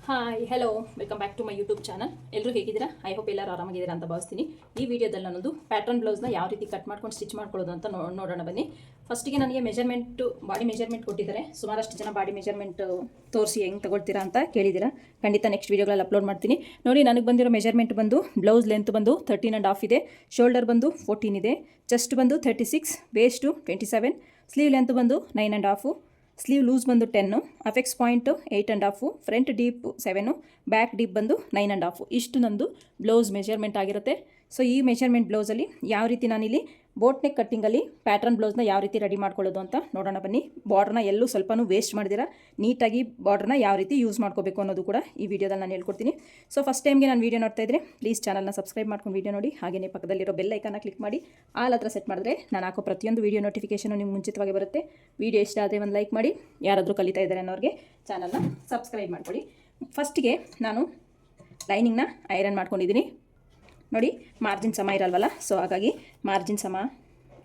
Hi hello welcome back to my YouTube channel. ಎಲ್ಲರೂ ಹೇಗಿದ್ದೀರಾ? I hope ಎಲ್ಲರೂ ಆರಾಮಾಗಿದ್ದೀರಾ ಅಂತ ಭಾವಿಸ್ತೀನಿ. ಈ ವಿಡಿಯೋದಲ್ಲಿ ನಾನೊಂದು ಪ್ಯಾಟರ್ನ್ ಬ್ಲೌಸ್ನ ಯಾವ ರೀತಿ ಕಟ್ ಮಾಡ್ಕೊಂಡು ಸ್ಟಿಚ್ ಮಾಡ್ಕೊಳ್ಳೋದು ಅಂತ ನೋಡೋಣ ಬನ್ನಿ. ಫಸ್ಟಿಗೆ ನನಗೆ ಬಾಡಿ ಮೆಜರ್ಮೆಂಟ್ ಕೊಟ್ಟಿದ್ದಾರೆ. ಸುಮಾರಷ್ಟು ಜನ ಬಾಡಿ ಮೆಜರ್ಮೆಂಟ್ ತೋರಿಸಿ ಹೆಂಗೆ ತಗೊಳ್ತೀರಾ ಅಂತ ಕೇಳಿದ್ದೀರಾ. ಖಂಡಿತ ನೆಕ್ಸ್ಟ್ ವೀಡಿಯೋಗಳಲ್ಲಿ ಅಪ್ಲೋಡ್ ಮಾಡ್ತೀನಿ. ನೋಡಿ, ನನಗೆ ಬಂದಿರೋ ಮೆಜರ್ಮೆಂಟ್ ಬಂದು ಬ್ಲೌಸ್ ಲೆಂತ್ ಬಂದು 13.5 ಇದೆ, ಶೋಲ್ಡರ್ ಬಂದು 14 ಇದೆ, ಚೆಸ್ಟ್ ಬಂದು 36, ವೇಸ್ಟು 27, ಸ್ಲೀವ್ ಲೆಂತ್ ಬಂದು 9.5, ಸ್ಲೀವ್ ಲೂಸ್ ಬಂದು 10, ಅಫೆಕ್ಸ್ point 8.5, front deep 7, back deep ಬಂದು 9.5. ಇಷ್ಟು ನಂದು ಬ್ಲೌಸ್ ಮೆಜರ್ಮೆಂಟ್ ಆಗಿರುತ್ತೆ. ಸೊ ಈ ಮೆಜರ್ಮೆಂಟ್ ಬ್ಲೌಸಲ್ಲಿ ಯಾವ ರೀತಿ ನಾನಿಲ್ಲಿ ಬೋಟ್ ನೆಕ್ ಕಟ್ಟಿಂಗಲ್ಲಿ ಪ್ಯಾಟರ್ನ್ ಬ್ಲೌಸ್ನ ಯಾವ ರೀತಿ ರೆಡಿ ಮಾಡ್ಕೊಳ್ಳೋದು ಅಂತ ನೋಡೋಣ ಬನ್ನಿ. ಬಾರ್ಡ್ರನ್ನ ಎಲ್ಲೂ ಸ್ವಲ್ಪನೂ ವೇಸ್ಟ್ ಮಾಡಿದಿರಾ ನೀಟಾಗಿ ಬಾರ್ಡ್ರನ್ನ ಯಾವ ರೀತಿ ಯೂಸ್ ಮಾಡ್ಕೋಬೇಕು ಅನ್ನೋದು ಕೂಡ ಈ ವಿಡಿಯೋದಲ್ಲಿ ನಾನು ಹೇಳ್ಕೊಡ್ತೀನಿ. ಸೊ ಫಸ್ಟ್ ಟೈಮ್ಗೆ ನಾನು ವೀಡಿಯೋ ನೋಡ್ತಾ ಇದ್ದರೆ ಪ್ಲೀಸ್ ಚಾನಲ್ನ ಸಬ್ಸ್ಕ್ರೈಬ್ ಮಾಡ್ಕೊಂಡು ವೀಡಿಯೋ ನೋಡಿ. ಹಾಗೆಯೇ ಪಕ್ಕದಲ್ಲಿರೋ ಬೆಲ್ ಐಕಾನ ಕ್ಲಿಕ್ ಮಾಡಿ ಆಲ್ ಹತ್ರ ಸೆಟ್ ಮಾಡಿದ್ರೆ ನಾನು ಹಾಕೋ ಪ್ರತಿಯೊಂದು ವೀಡಿಯೋ ನೋಟಿಫಿಕೇಷನ್ ನಿಮ್ಗೆ ಮುಂಚಿತವಾಗಿ ಬರುತ್ತೆ. ವೀಡಿಯೋ ಇಷ್ಟ ಆದರೆ ಒಂದು ಲೈಕ್ ಮಾಡಿ, ಯಾರಾದರೂ ಕಲಿತಾ ಇದ್ದಾರೆ ಅನ್ನೋರಿಗೆ ಚಾನಲ್ನ ಸಬ್ಸ್ಕ್ರೈಬ್ ಮಾಡ್ಕೊಳ್ಳಿ. ಫಸ್ಟಿಗೆ ನಾನು ಲೈನಿಂಗ್ನ ಐರನ್ ಮಾಡ್ಕೊಂಡಿದ್ದೀನಿ. ನೋಡಿ, ಮಾರ್ಜಿನ್ ಸಮ ಇರಲ್ವಲ್ಲ, ಸೊ ಹಾಗಾಗಿ ಮಾರ್ಜಿನ್ ಸಮ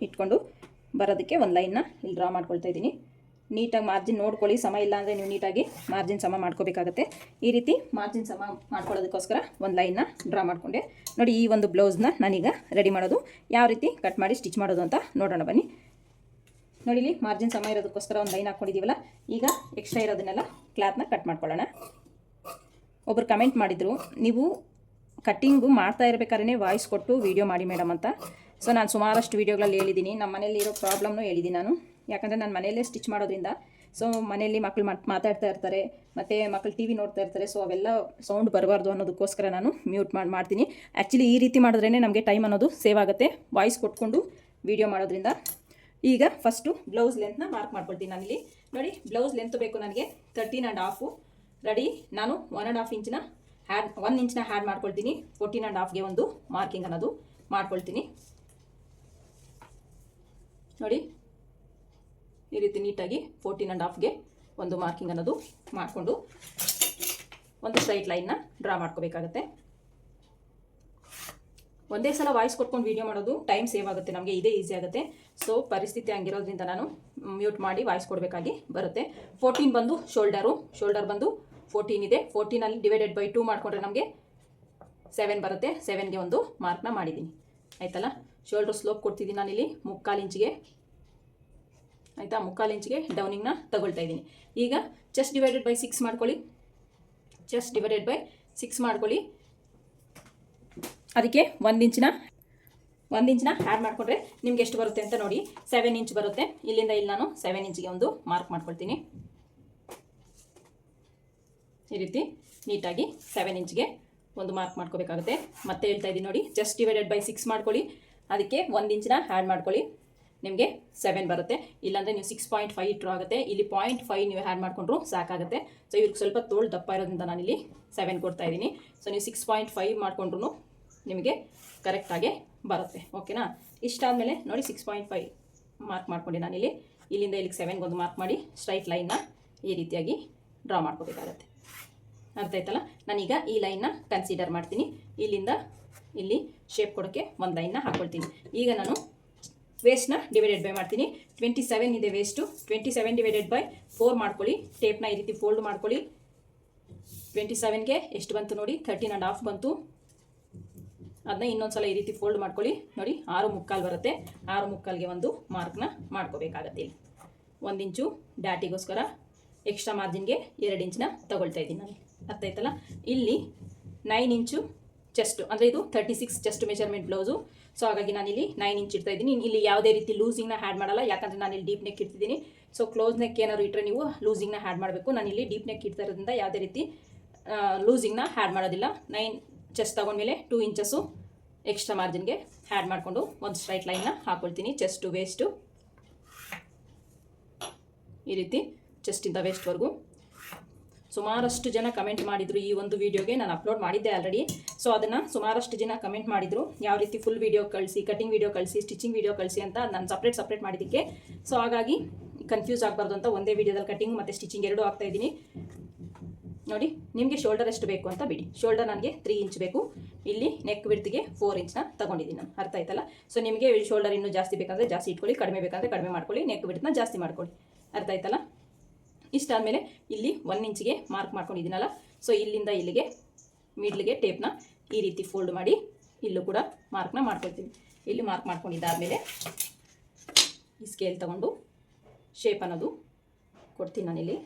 ಇಟ್ಕೊಂಡು ಬರೋದಕ್ಕೆ ಒಂದು ಲೈನ್ನ ಇಲ್ಲಿ ಡ್ರಾ ಮಾಡ್ಕೊಳ್ತಾ ಇದ್ದೀನಿ. ನೀಟಾಗಿ ಮಾರ್ಜಿನ್ ನೋಡ್ಕೊಳ್ಳಿ, ಸಮ ಇಲ್ಲ ಅಂದರೆ ನೀವು ನೀಟಾಗಿ ಮಾರ್ಜಿನ್ ಸಮ ಮಾಡ್ಕೋಬೇಕಾಗತ್ತೆ. ಈ ರೀತಿ ಮಾರ್ಜಿನ್ ಸಮ ಮಾಡ್ಕೊಳ್ಳೋದಕ್ಕೋಸ್ಕರ ಒಂದು ಲೈನ್ನ ಡ್ರಾ ಮಾಡಿಕೊಂಡೆ. ನೋಡಿ, ಈ ಒಂದು ಬ್ಲೌಸ್ನ ನಾನೀಗ ರೆಡಿ ಮಾಡೋದು ಯಾವ ರೀತಿ ಕಟ್ ಮಾಡಿ ಸ್ಟಿಚ್ ಮಾಡೋದು ಅಂತ ನೋಡೋಣ ಬನ್ನಿ. ನೋಡಿ, ಇಲ್ಲಿ ಮಾರ್ಜಿನ್ ಸಮ ಇರೋದಕ್ಕೋಸ್ಕರ ಒಂದು ಲೈನ್ ಹಾಕ್ಕೊಂಡಿದ್ದೀವಲ್ಲ, ಈಗ ಎಕ್ಸ್ಟ್ರಾ ಇರೋದನ್ನೆಲ್ಲ ಕ್ಲಾತ್ನ ಕಟ್ ಮಾಡ್ಕೊಳ್ಳೋಣ. ಒಬ್ಬರು ಕಮೆಂಟ್ ಮಾಡಿದರು, ನೀವು ಕಟ್ಟಿಂಗು ಮಾಡ್ತಾ ಇರಬೇಕಾದ್ರೆ ವಾಯ್ಸ್ ಕೊಟ್ಟು ವೀಡಿಯೋ ಮಾಡಿ ಮೇಡಮ್ ಅಂತ. ಸೊ ನಾನು ಸುಮಾರಷ್ಟು ವೀಡಿಯೋಗಳಲ್ಲಿ ಹೇಳಿದ್ದೀನಿ, ನಮ್ಮ ಮನೇಲಿ ಇರೋ ಪ್ರಾಬ್ಲಮ್ನು ಹೇಳಿದ್ದೀನಿ ನಾನು. ಯಾಕಂದರೆ ನಾನು ಮನೆಯಲ್ಲೇ ಸ್ಟಿಚ್ ಮಾಡೋದ್ರಿಂದ ಸೊ ಮನೆಯಲ್ಲಿ ಮಕ್ಕಳು ಮಾತಾಡ್ತಾ ಇರ್ತಾರೆ, ಮತ್ತು ಮಕ್ಕಳು ಟಿ ವಿ ನೋಡ್ತಾ ಇರ್ತಾರೆ. ಸೊ ಅವೆಲ್ಲ ಸೌಂಡ್ ಬರಬಾರ್ದು ಅನ್ನೋದಕ್ಕೋಸ್ಕರ ನಾನು ಮ್ಯೂಟ್ ಮಾಡ್ತೀನಿ. ಆ್ಯಕ್ಚುಲಿ ಈ ರೀತಿ ಮಾಡಿದ್ರೇ ನಮಗೆ ಟೈಮ್ ಅನ್ನೋದು ಸೇವ್ ಆಗುತ್ತೆ, ವಾಯ್ಸ್ ಕೊಟ್ಕೊಂಡು ವೀಡಿಯೋ ಮಾಡೋದ್ರಿಂದ. ಈಗ ಫಸ್ಟು ಬ್ಲೌಸ್ ಲೆಂತ್ನ ಮಾರ್ಕ್ ಮಾಡ್ಕೊಳ್ತೀನಿ ನಾನಿಲ್ಲಿ. ನೋಡಿ, ಬ್ಲೌಸ್ ಲೆಂತ್ ಬೇಕು ನನಗೆ 13.5 ರೆಡಿ. ನಾನು 1.5 ಇಂಚಿನ 1 ಇಂಚ್ನ ಹ್ಯಾಡ್ ಮಾಡ್ಕೊಳ್ತೀನಿ. 14.5ಗೆ ಒಂದು ಮಾರ್ಕಿಂಗ್ ಅನ್ನೋದು ಮಾಡ್ಕೊಳ್ತೀನಿ. ನೋಡಿ, ಈ ರೀತಿ ನೀಟಾಗಿ 14.5ಗೆ ಒಂದು ಮಾರ್ಕಿಂಗ್ ಅನ್ನೋದು ಮಾಡಿಕೊಂಡು ಒಂದು ಸ್ಟ್ರೈಟ್ ಲೈನ್ನ ಡ್ರಾ ಮಾಡ್ಕೋಬೇಕಾಗತ್ತೆ. ಒಂದೇ ಸಲ ವಾಯ್ಸ್ ಕೊಟ್ಕೊಂಡು ವೀಡಿಯೋ ಮಾಡೋದು ಟೈಮ್ ಸೇವ್ ಆಗುತ್ತೆ ನಮಗೆ, ಇದೇ ಈಸಿ ಆಗುತ್ತೆ. ಸೊ ಪರಿಸ್ಥಿತಿ ಹಂಗಿರೋದ್ರಿಂದ ನಾನು ಮ್ಯೂಟ್ ಮಾಡಿ ವಾಯ್ಸ್ ಕೊಡಬೇಕಾಗಿ ಬರುತ್ತೆ. 14 ಬಂದು ಶೋಲ್ಡರ್ ಬಂದು 14 ಇದೆ. 14ಅಲ್ಲಿ ಡಿವೈಡೆಡ್ ಬೈ 2 ಮಾಡಿಕೊಂಡ್ರೆ ನಮಗೆ 7 ಬರುತ್ತೆ. 7ಗೆ ಒಂದು ಮಾರ್ಕ್ನ ಮಾಡಿದ್ದೀನಿ, ಆಯ್ತಲ್ಲ. ಶೋಲ್ಡರ್ ಸ್ಲೋಪ್ ಕೊಡ್ತಿದ್ದೀನಿ ನಾನಿಲ್ಲಿ 3/4 ಇಂಚಿಗೆ, ಆಯಿತಾ. 3/4 ಇಂಚಿಗೆ ಡೌನಿಂಗ್ನ ತಗೊಳ್ತಾ ಇದ್ದೀನಿ. ಈಗ ಚೆಸ್ಟ್ ಡಿವೈಡೆಡ್ ಬೈ 6 ಮಾಡ್ಕೊಳ್ಳಿ. ಚೆಸ್ಟ್ ಡಿವೈಡೆಡ್ ಬೈ 6 ಮಾಡ್ಕೊಳ್ಳಿ. ಅದಕ್ಕೆ 1 ಇಂಚಿನ ಹ್ಯಾಡ್ ಮಾಡಿಕೊಂಡ್ರೆ ನಿಮ್ಗೆ ಎಷ್ಟು ಬರುತ್ತೆ ಅಂತ ನೋಡಿ. 7 ಇಂಚ್ ಬರುತ್ತೆ. ಇಲ್ಲಿಂದ ಇಲ್ಲಿ ನಾನು 7 ಇಂಚಿಗೆ ಒಂದು ಮಾರ್ಕ್ ಮಾಡ್ಕೊಳ್ತೀನಿ. ಈ ರೀತಿ ನೀಟಾಗಿ 7 ಇಂಚ್ಗೆ ಒಂದು ಮಾರ್ಕ್ ಮಾಡ್ಕೋಬೇಕಾಗುತ್ತೆ. ಮತ್ತೆ ಹೇಳ್ತಾ ಇದ್ದೀನಿ ನೋಡಿ, ಚೆಸ್ಟ್ ಡಿವೈಡೆಡ್ ಬೈ 6 ಮಾಡ್ಕೊಳ್ಳಿ. ಅದಕ್ಕೆ 1 ಇಂಚಿನ ಹ್ಯಾಡ್ ಮಾಡ್ಕೊಳ್ಳಿ, ನಿಮಗೆ 7 ಬರುತ್ತೆ. ಇಲ್ಲಾಂದರೆ ನೀವು 6.5 ಇಟ್ಟರು ಆಗುತ್ತೆ. ಇಲ್ಲಿ 0.5 ನೀವು ಹ್ಯಾಡ್ ಮಾಡಿಕೊಂಡ್ರು ಸಾಕಾಗುತ್ತೆ. ಸೊ ಇವ್ರಿಗೆ ಸ್ವಲ್ಪ ತೋಳು ದಪ್ಪ ಇರೋದ್ರಿಂದ ನಾನಿಲ್ಲಿ 7 ಕೊಡ್ತಾ ಇದ್ದೀನಿ. ಸೊ ನೀವು 6.5 ಮಾಡಿಕೊಂಡ್ರು ನಿಮಗೆ ಕರೆಕ್ಟಾಗಿ ಬರುತ್ತೆ, ಓಕೆನಾ. ಇಷ್ಟಾದಮೇಲೆ ನೋಡಿ, 6.5 ಮಾರ್ಕ್ ಮಾಡ್ಕೊಂಡು ನಾನಿಲ್ಲಿ ಇಲ್ಲಿಂದ ಇಲ್ಲಿಗೆ 7ಗೆ ಒಂದು ಮಾರ್ಕ್ ಮಾಡಿ ಸ್ಟ್ರೈಟ್ ಲೈನ್ನ ಈ ರೀತಿಯಾಗಿ ಡ್ರಾ ಮಾಡ್ಕೋಬೇಕಾಗತ್ತೆ. ಅರ್ಥ ಆಯ್ತಲ್ಲ. ನಾನೀಗ ಈ ಲೈನ್ನ ಕನ್ಸಿಡರ್ ಮಾಡ್ತೀನಿ. ಇಲ್ಲಿಂದ ಇಲ್ಲಿ ಶೇಪ್ ಕೊಡೋಕ್ಕೆ ಒಂದು ಲೈನ್ನ ಹಾಕ್ಕೊಳ್ತೀನಿ. ಈಗ ನಾನು ವೇಸ್ಟ್ನ ಡಿವೈಡೆಡ್ ಬೈ ಮಾಡ್ತೀನಿ. 27 ಇದೆ ವೇಸ್ಟು. 27 ಡಿವೈಡೆಡ್ ಬೈ 4 ಮಾಡ್ಕೊಳ್ಳಿ. ಟೇಪ್ನ ಈ ರೀತಿ ಫೋಲ್ಡ್ ಮಾಡ್ಕೊಳ್ಳಿ. 27ಗೆ ಎಷ್ಟು ಬಂತು ನೋಡಿ, 13.5 ಬಂತು. ಅದನ್ನ ಇನ್ನೊಂದು ಸಲ ಈ ರೀತಿ ಫೋಲ್ಡ್ ಮಾಡ್ಕೊಳ್ಳಿ. ನೋಡಿ, 6.75 ಬರುತ್ತೆ. 6.75ಗೆ ಒಂದು ಮಾರ್ಕ್ನ ಮಾಡ್ಕೋಬೇಕಾಗತ್ತೆ. ಇಲ್ಲಿ 1 ಇಂಚು ಡ್ಯಾಟಿಗೋಸ್ಕರ ಎಕ್ಸ್ಟ್ರಾ ಮಾರ್ಜಿನ್ಗೆ 2 ಇಂಚನ್ನ ತಗೊಳ್ತಾ ಇದ್ದೀನಿ ನಾನು. ಅರ್ಥ ಆಯ್ತಲ್ಲ. ಇಲ್ಲಿ 9 ಇಂಚು ಚೆಸ್ಟು, ಅಂದರೆ ಇದು 36 ಚೆಸ್ಟ್ ಮೆಜರ್ಮೆಂಟ್ ಬ್ಲೌಸು. ಸೊ ಹಾಗಾಗಿ ನಾನಿಲ್ಲಿ 9 ಇಂಚ್ ಇಡ್ತಾ ಇದ್ದೀನಿ. ಇಲ್ಲಿ ಯಾವುದೇ ರೀತಿ ಲೂಸಿಂಗ್ನ ಹ್ಯಾಡ್ ಮಾಡಲ್ಲ, ಯಾಕಂದರೆ ನಾನಿಲ್ಲಿ ಡೀಪ್ ನೆಕ್ ಇಡ್ತಿದ್ದೀನಿ. ಸೊ ಕ್ಲೋಸ್ ನೆಕ್ ಏನಾದ್ರು ಇಟ್ಟರೆ ನೀವು ಲೂಸಿಂಗ್ನ ಹ್ಯಾಡ್ ಮಾಡಬೇಕು. ನಾನಿಲ್ಲಿ ಡೀಪ್ ನೆಕ್ ಇಡ್ತಾ ಇರೋದ್ರಿಂದ ಯಾವುದೇ ರೀತಿ ಲೂಸಿಂಗ್ನ ಹ್ಯಾಡ್ ಮಾಡೋದಿಲ್ಲ. 9 ಚೆಸ್ಟ್ ತಗೊಂಡ್ಮೇಲೆ 2 ಇಂಚಸ್ಸು ಎಕ್ಸ್ಟ್ರಾ ಮಾರ್ಜಿನ್ಗೆ ಹ್ಯಾಡ್ ಮಾಡಿಕೊಂಡು ಒಂದು ಸ್ಟ್ರೈಟ್ ಲೈನ್ನ ಹಾಕ್ಕೊಳ್ತೀನಿ. ಚೆಸ್ಟು ವೇಸ್ಟು ಈ ರೀತಿ ಚೆಸ್ಟಿಂದ ವೇಸ್ಟ್ವರೆಗೂ. ಸುಮಾರಷ್ಟು ಜನ ಕಮೆಂಟ್ ಮಾಡಿದರು ಈ ಒಂದು ವಿಡಿಯೋಗೆ. ನಾನು ಅಪ್ಲೋಡ್ ಮಾಡಿದ್ದೆ ಆಲ್ರೆಡಿ. ಸೊ ಅದನ್ನು ಸುಮಾರಷ್ಟು ಜನ ಕಮೆಂಟ್ ಮಾಡಿದರು, ಯಾವ ರೀತಿ ಫುಲ್ ವೀಡಿಯೋ ಕಳಿಸಿ, ಕಟಿಂಗ್ ವೀಡಿಯೋ ಕಳಿಸಿ, ಸ್ಟಿಚಿಂಗ್ ವೀಡಿಯೋ ಕಳಿಸಿ ಅಂತ. ನಾನು ಸಪ್ರೇಟ್ ಮಾಡಿದ್ದಕ್ಕೆ. ಸೊ ಹಾಗಾಗಿ ಕನ್ಫ್ಯೂಸ್ ಆಗಬಾರ್ದು ಅಂತ ಒಂದೇ ವೀಡಿಯೋದಲ್ಲಿ ಕಟಿಂಗ್ ಮತ್ತು ಸ್ಟಿಚಿಂಗ್ ಎರಡೂ ಆಗ್ತಾಯಿದ್ದೀನಿ. ನೋಡಿ, ನಿಮಗೆ ಶೋಲ್ಡರ್ ಎಷ್ಟು ಬೇಕು ಅಂತ ಬಿಡಿ. ಶೋಲ್ಡರ್ ನನಗೆ 3 ಇಂಚ್ ಬೇಕು. ಇಲ್ಲಿ ನೆಕ್ ವಿಡ್ತ್ಗೆ 4 ಇಂಚ್ನ ತಗೊಂಡಿದ್ದೀನಿ ನಾನು. ಅರ್ಥ ಆಯ್ತಲ್ಲ. ಸೊ ನಿಮಗೆ ಶೋಲ್ಡರ್ ಇನ್ನೂ ಜಾಸ್ತಿ ಬೇಕಂದರೆ ಜಾಸ್ತಿ ಇಟ್ಕೊಳ್ಳಿ, ಕಡಿಮೆ ಬೇಕಂದರೆ ಕಡಿಮೆ ಮಾಡ್ಕೊಳ್ಳಿ, ನೆಕ್ ವಿಡ್ತ್ನ ಜಾಸ್ತಿ ಮಾಡ್ಕೊಳ್ಳಿ. ಅರ್ಥ ಆಯ್ತಲ್ಲ. ಇಷ್ಟಾದಮೇಲೆ ಇಲ್ಲಿ 1 ಇಂಚಿಗೆ ಮಾರ್ಕ್ ಮಾಡ್ಕೊಂಡಿದ್ದೀನಲ್ಲ, ಸೊ ಇಲ್ಲಿಂದ ಇಲ್ಲಿಗೆ ಮಿಡ್ಲಿಗೆ ಟೇಪ್ನ ಈ ರೀತಿ ಫೋಲ್ಡ್ ಮಾಡಿ ಇಲ್ಲೂ ಕೂಡ ಮಾರ್ಕ್ನ ಮಾಡ್ಕೊಳ್ತೀನಿ. ಇಲ್ಲಿ ಮಾರ್ಕ್ ಮಾಡ್ಕೊಂಡಿದ್ದಾದಮೇಲೆ ಈ ಸ್ಕೇಲ್ ತಗೊಂಡು ಶೇಪ್ ಅನ್ನೋದು ಕೊಡ್ತೀನಿ ನಾನಿಲ್ಲಿ.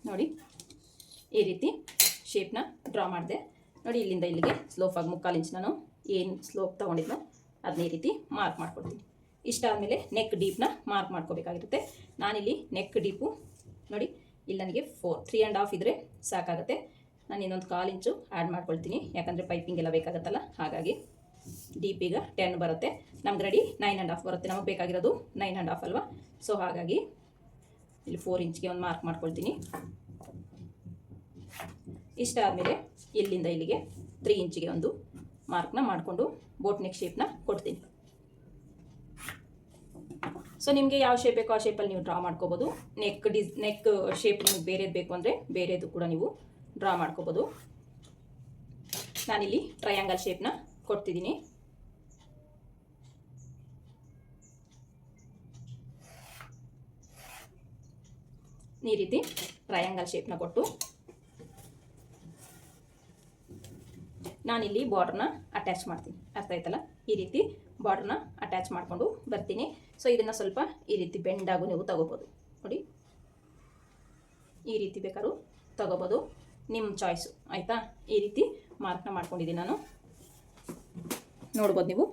ನೋಡಿ ಈ ರೀತಿ ಶೇಪ್ನ ಡ್ರಾ ಮಾಡಿದೆ. ನೋಡಿ ಇಲ್ಲಿಂದ ಇಲ್ಲಿಗೆ ಸ್ಲೋಫಾಗಿ 3/4 ಇಂಚ್ ನಾನು ಏನು ಸ್ಲೋಪ್ ತೊಗೊಂಡಿದ್ನೋ ಅದನ್ನ ಈ ರೀತಿ ಮಾರ್ಕ್ ಮಾಡ್ಕೊಳ್ತೀನಿ. ಇಷ್ಟಾದಮೇಲೆ ನೆಕ್ ಡೀಪ್ನ ಮಾರ್ಕ್ ಮಾಡ್ಕೋಬೇಕಾಗಿರುತ್ತೆ. ನಾನಿಲ್ಲಿ ನೆಕ್ ಡೀಪು ನೋಡಿ ಇಲ್ಲಿ ನನಗೆ 3.5 ಇದ್ದರೆ ಸಾಕಾಗುತ್ತೆ. ನಾನು ಇನ್ನೊಂದು 1/4 ಇಂಚು ಆ್ಯಡ್ ಮಾಡ್ಕೊಳ್ತೀನಿ, ಯಾಕಂದರೆ ಪೈಪಿಂಗ್ ಎಲ್ಲ ಬೇಕಾಗುತ್ತಲ್ಲ. ಹಾಗಾಗಿ ಡೀಪ್ ಈಗ 10 ಬರುತ್ತೆ, ನಮ್ಗೆ ರೆಡಿ 9.5 ಬರುತ್ತೆ. ನಮಗೆ ಬೇಕಾಗಿರೋದು 9.5 ಅಲ್ವಾ. ಸೊ ಹಾಗಾಗಿ ಇಲ್ಲಿ 4 ಇಂಚ್ಗೆ ಒಂದು ಮಾರ್ಕ್ ಮಾಡ್ಕೊಳ್ತೀನಿ. ಇಷ್ಟ ಆದಮೇಲೆ ಇಲ್ಲಿಂದ ಇಲ್ಲಿಗೆ 3 ಇಂಚಿಗೆ ಒಂದು ಮಾರ್ಕ್ನ ಮಾಡಿಕೊಂಡು ಬೋಟ್ ನೆಕ್ ಶೇಪ್ನ ಕೊಡ್ತೀನಿ. ಸೊ ನಿಮಗೆ ಯಾವ ಶೇಪ್ ಬೇಕೋ ಆ ಶೇಪಲ್ಲಿ ನೀವು ಡ್ರಾ ಮಾಡ್ಕೋಬೋದು. ನೆಕ್ ಶೇಪ್ ನಿಮಗೆ ಬೇರೆದು ಬೇಕು ಅಂದರೆ ಬೇರೆದು ಕೂಡ ನೀವು ಡ್ರಾ ಮಾಡ್ಕೋಬೋದು. ನಾನಿಲ್ಲಿ ಟ್ರಯಾಂಗಲ್ ಶೇಪ್ನ ಕೊಡ್ತಿದ್ದೀನಿ. ಈ ರೀತಿ ಟ್ರಯಾಂಗಲ್ ಶೇಪ್ನ ಕೊಟ್ಟು ನಾನಿಲ್ಲಿ ಬಾರ್ಡ್ರನ್ನ ಅಟ್ಯಾಚ್ ಮಾಡ್ತೀನಿ. ಅರ್ಥ ಆಯ್ತಲ್ಲ, ಈ ರೀತಿ ಬಾರ್ಡ್ರನ್ನ ಅಟ್ಯಾಚ್ ಮಾಡಿಕೊಂಡು ಬರ್ತೀನಿ. ಸೊ ಇದನ್ನು ಸ್ವಲ್ಪ ಈ ರೀತಿ ಬೆಂಡಾಗೂ ನೀವು ತಗೋಬೋದು. ನೋಡಿ ಈ ರೀತಿ ಬೇಕಾದ್ರೂ ತಗೋಬೋದು, ನಿಮ್ಮ ಚಾಯ್ಸು. ಆಯಿತಾ, ಈ ರೀತಿ ಮಾರ್ಕ್ನ ಮಾಡ್ಕೊಂಡಿದ್ದೀನಿ ನಾನು. ನೋಡ್ಬೋದು ನೀವು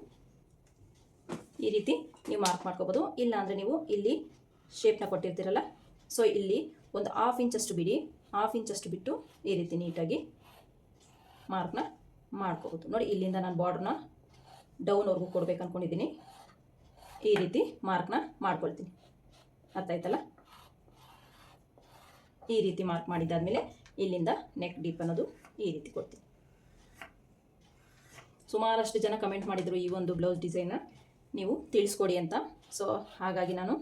ಈ ರೀತಿ ನೀವು ಮಾರ್ಕ್ ಮಾಡ್ಕೋಬೋದು. ಇಲ್ಲ ಅಂದರೆ ನೀವು ಇಲ್ಲಿ ಶೇಪ್ನ ಕೊಟ್ಟಿರ್ತೀರಲ್ಲ, ಸೊ ಇಲ್ಲಿ ಒಂದು 1/2 ಇಂಚಷ್ಟು ಬಿಡಿ, 1/2 ಇಂಚಷ್ಟು ಬಿಟ್ಟು ಈ ರೀತಿ ನೀಟಾಗಿ ಮಾರ್ಕ್ನ ಮಾಡ್ಕೋಬೋದು. ನೋಡಿ ಇಲ್ಲಿಂದ ನಾನು ಬಾರ್ಡ್ರನ್ನ ಡೌನ್ವರೆಗೂ ಕೊಡ್ಬೇಕು ಅಂದ್ಕೊಂಡಿದ್ದೀನಿ. ಈ ರೀತಿ ಮಾರ್ಕ್ನ ಮಾಡ್ಕೊಳ್ತೀನಿ. ಅರ್ಥ ಆಯ್ತಲ್ಲ. ಈ ರೀತಿ ಮಾರ್ಕ್ ಮಾಡಿದ್ದಾದಮೇಲೆ ಇಲ್ಲಿಂದ ನೆಕ್ ಡೀಪ್ ಅನ್ನೋದು ಈ ರೀತಿ ಕೊಡ್ತೀನಿ. ಸುಮಾರಷ್ಟು ಜನ ಕಮೆಂಟ್ ಮಾಡಿದರು ಈ ಒಂದು ಬ್ಲೌಸ್ ಡಿಸೈನ್ನ ನೀವು ತಿಳಿಸ್ಕೊಡಿ ಅಂತ. ಸೊ ಹಾಗಾಗಿ ನಾನು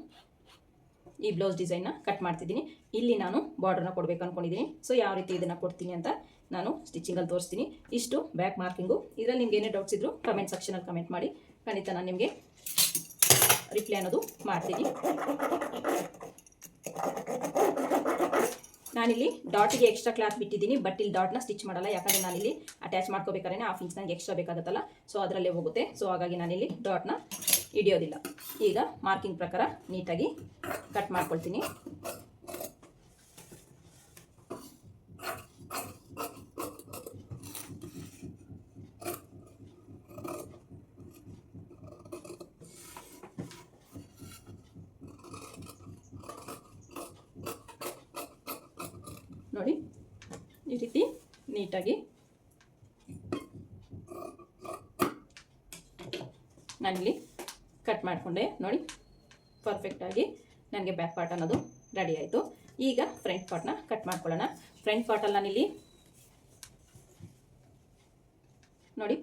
ಈ ಬ್ಲೌಸ್ ಡಿಸೈನ್ನ ಕಟ್ ಮಾಡ್ತಿದ್ದೀನಿ. ಇಲ್ಲಿ ನಾನು ಬಾರ್ಡ್ರನ್ನ ಕೊಡಬೇಕು ಅಂದ್ಕೊಂಡಿದ್ದೀನಿ. ಸೊ ಯಾವ ರೀತಿ ಇದನ್ನು ಕೊಡ್ತೀನಿ ಅಂತ ನಾನು ಸ್ಟಿಚಿಂಗಲ್ಲಿ ತೋರಿಸ್ತೀನಿ. ಇಷ್ಟು ಬ್ಯಾಕ್ ಮಾರ್ಕಿಂಗು. ಇದರಲ್ಲಿ ನಿಮ್ಗೆ ಏನೇ ಡೌಟ್ಸ್ ಇದ್ದರೂ ಕಮೆಂಟ್ ಸೆಕ್ಷನಲ್ಲಿ ಕಮೆಂಟ್ ಮಾಡಿ, ಖಂಡಿತ ನಾನು ನಿಮಗೆ ರಿಪ್ಲೈ ಅನ್ನೋದು ಮಾಡ್ತೀನಿ. ನಾನಿಲ್ಲಿ ಡಾಟಿಗೆ ಎಕ್ಸ್ಟ್ರಾ ಕ್ಲಾತ್ ಬಿಟ್ಟಿದ್ದೀನಿ, ಬಟ್ ಇಲ್ಲಿ ಡಾಟ್ನ ಸ್ಟಿಚ್ ಮಾಡಲ್ಲ. ಯಾಕಂದರೆ ನಾನಿಲ್ಲಿ ಅಟ್ಯಾಚ್ ಮಾಡ್ಕೋಬೇಕಾದ್ರೆ 1/2 ಇಂಚ್ ನನಗೆ ಎಕ್ಸ್ಟ್ರಾ ಬೇಕಾಗುತ್ತಲ್ಲ, ಸೊ ಅದರಲ್ಲೇ ಹೋಗುತ್ತೆ. ಸೊ ಹಾಗಾಗಿ ನಾನಿಲ್ಲಿ ಡಾಟ್ನ ಹಿಡಿಯೋದಿಲ್ಲ. ಈಗ ಮಾರ್ಕಿಂಗ್ ಪ್ರಕಾರ ನೀಟಾಗಿ ಕಟ್ ಮಾಡ್ಕೊಳ್ತೀನಿ. ನೋಡಿ ಈ ರೀತಿ ನೀಟಾಗಿ ನಾನಿಲ್ಲಿ ಕಟ್ ಮಾಡಿಕೊಂಡೆ. ನೋಡಿ ಪರ್ಫೆಕ್ಟಾಗಿ ನನಗೆ ಬ್ಯಾಕ್ ಪಾರ್ಟ್ ಅನ್ನೋದು ರೆಡಿ ಆಯಿತು. ಈಗ ಫ್ರಂಟ್ ಪಾರ್ಟ್ನ ಕಟ್ ಮಾಡ್ಕೊಳ್ಳೋಣ. ಫ್ರಂಟ್ ಪಾರ್ಟಲ್ಲಿ ನಾನಿಲ್ಲಿ ನೋಡಿ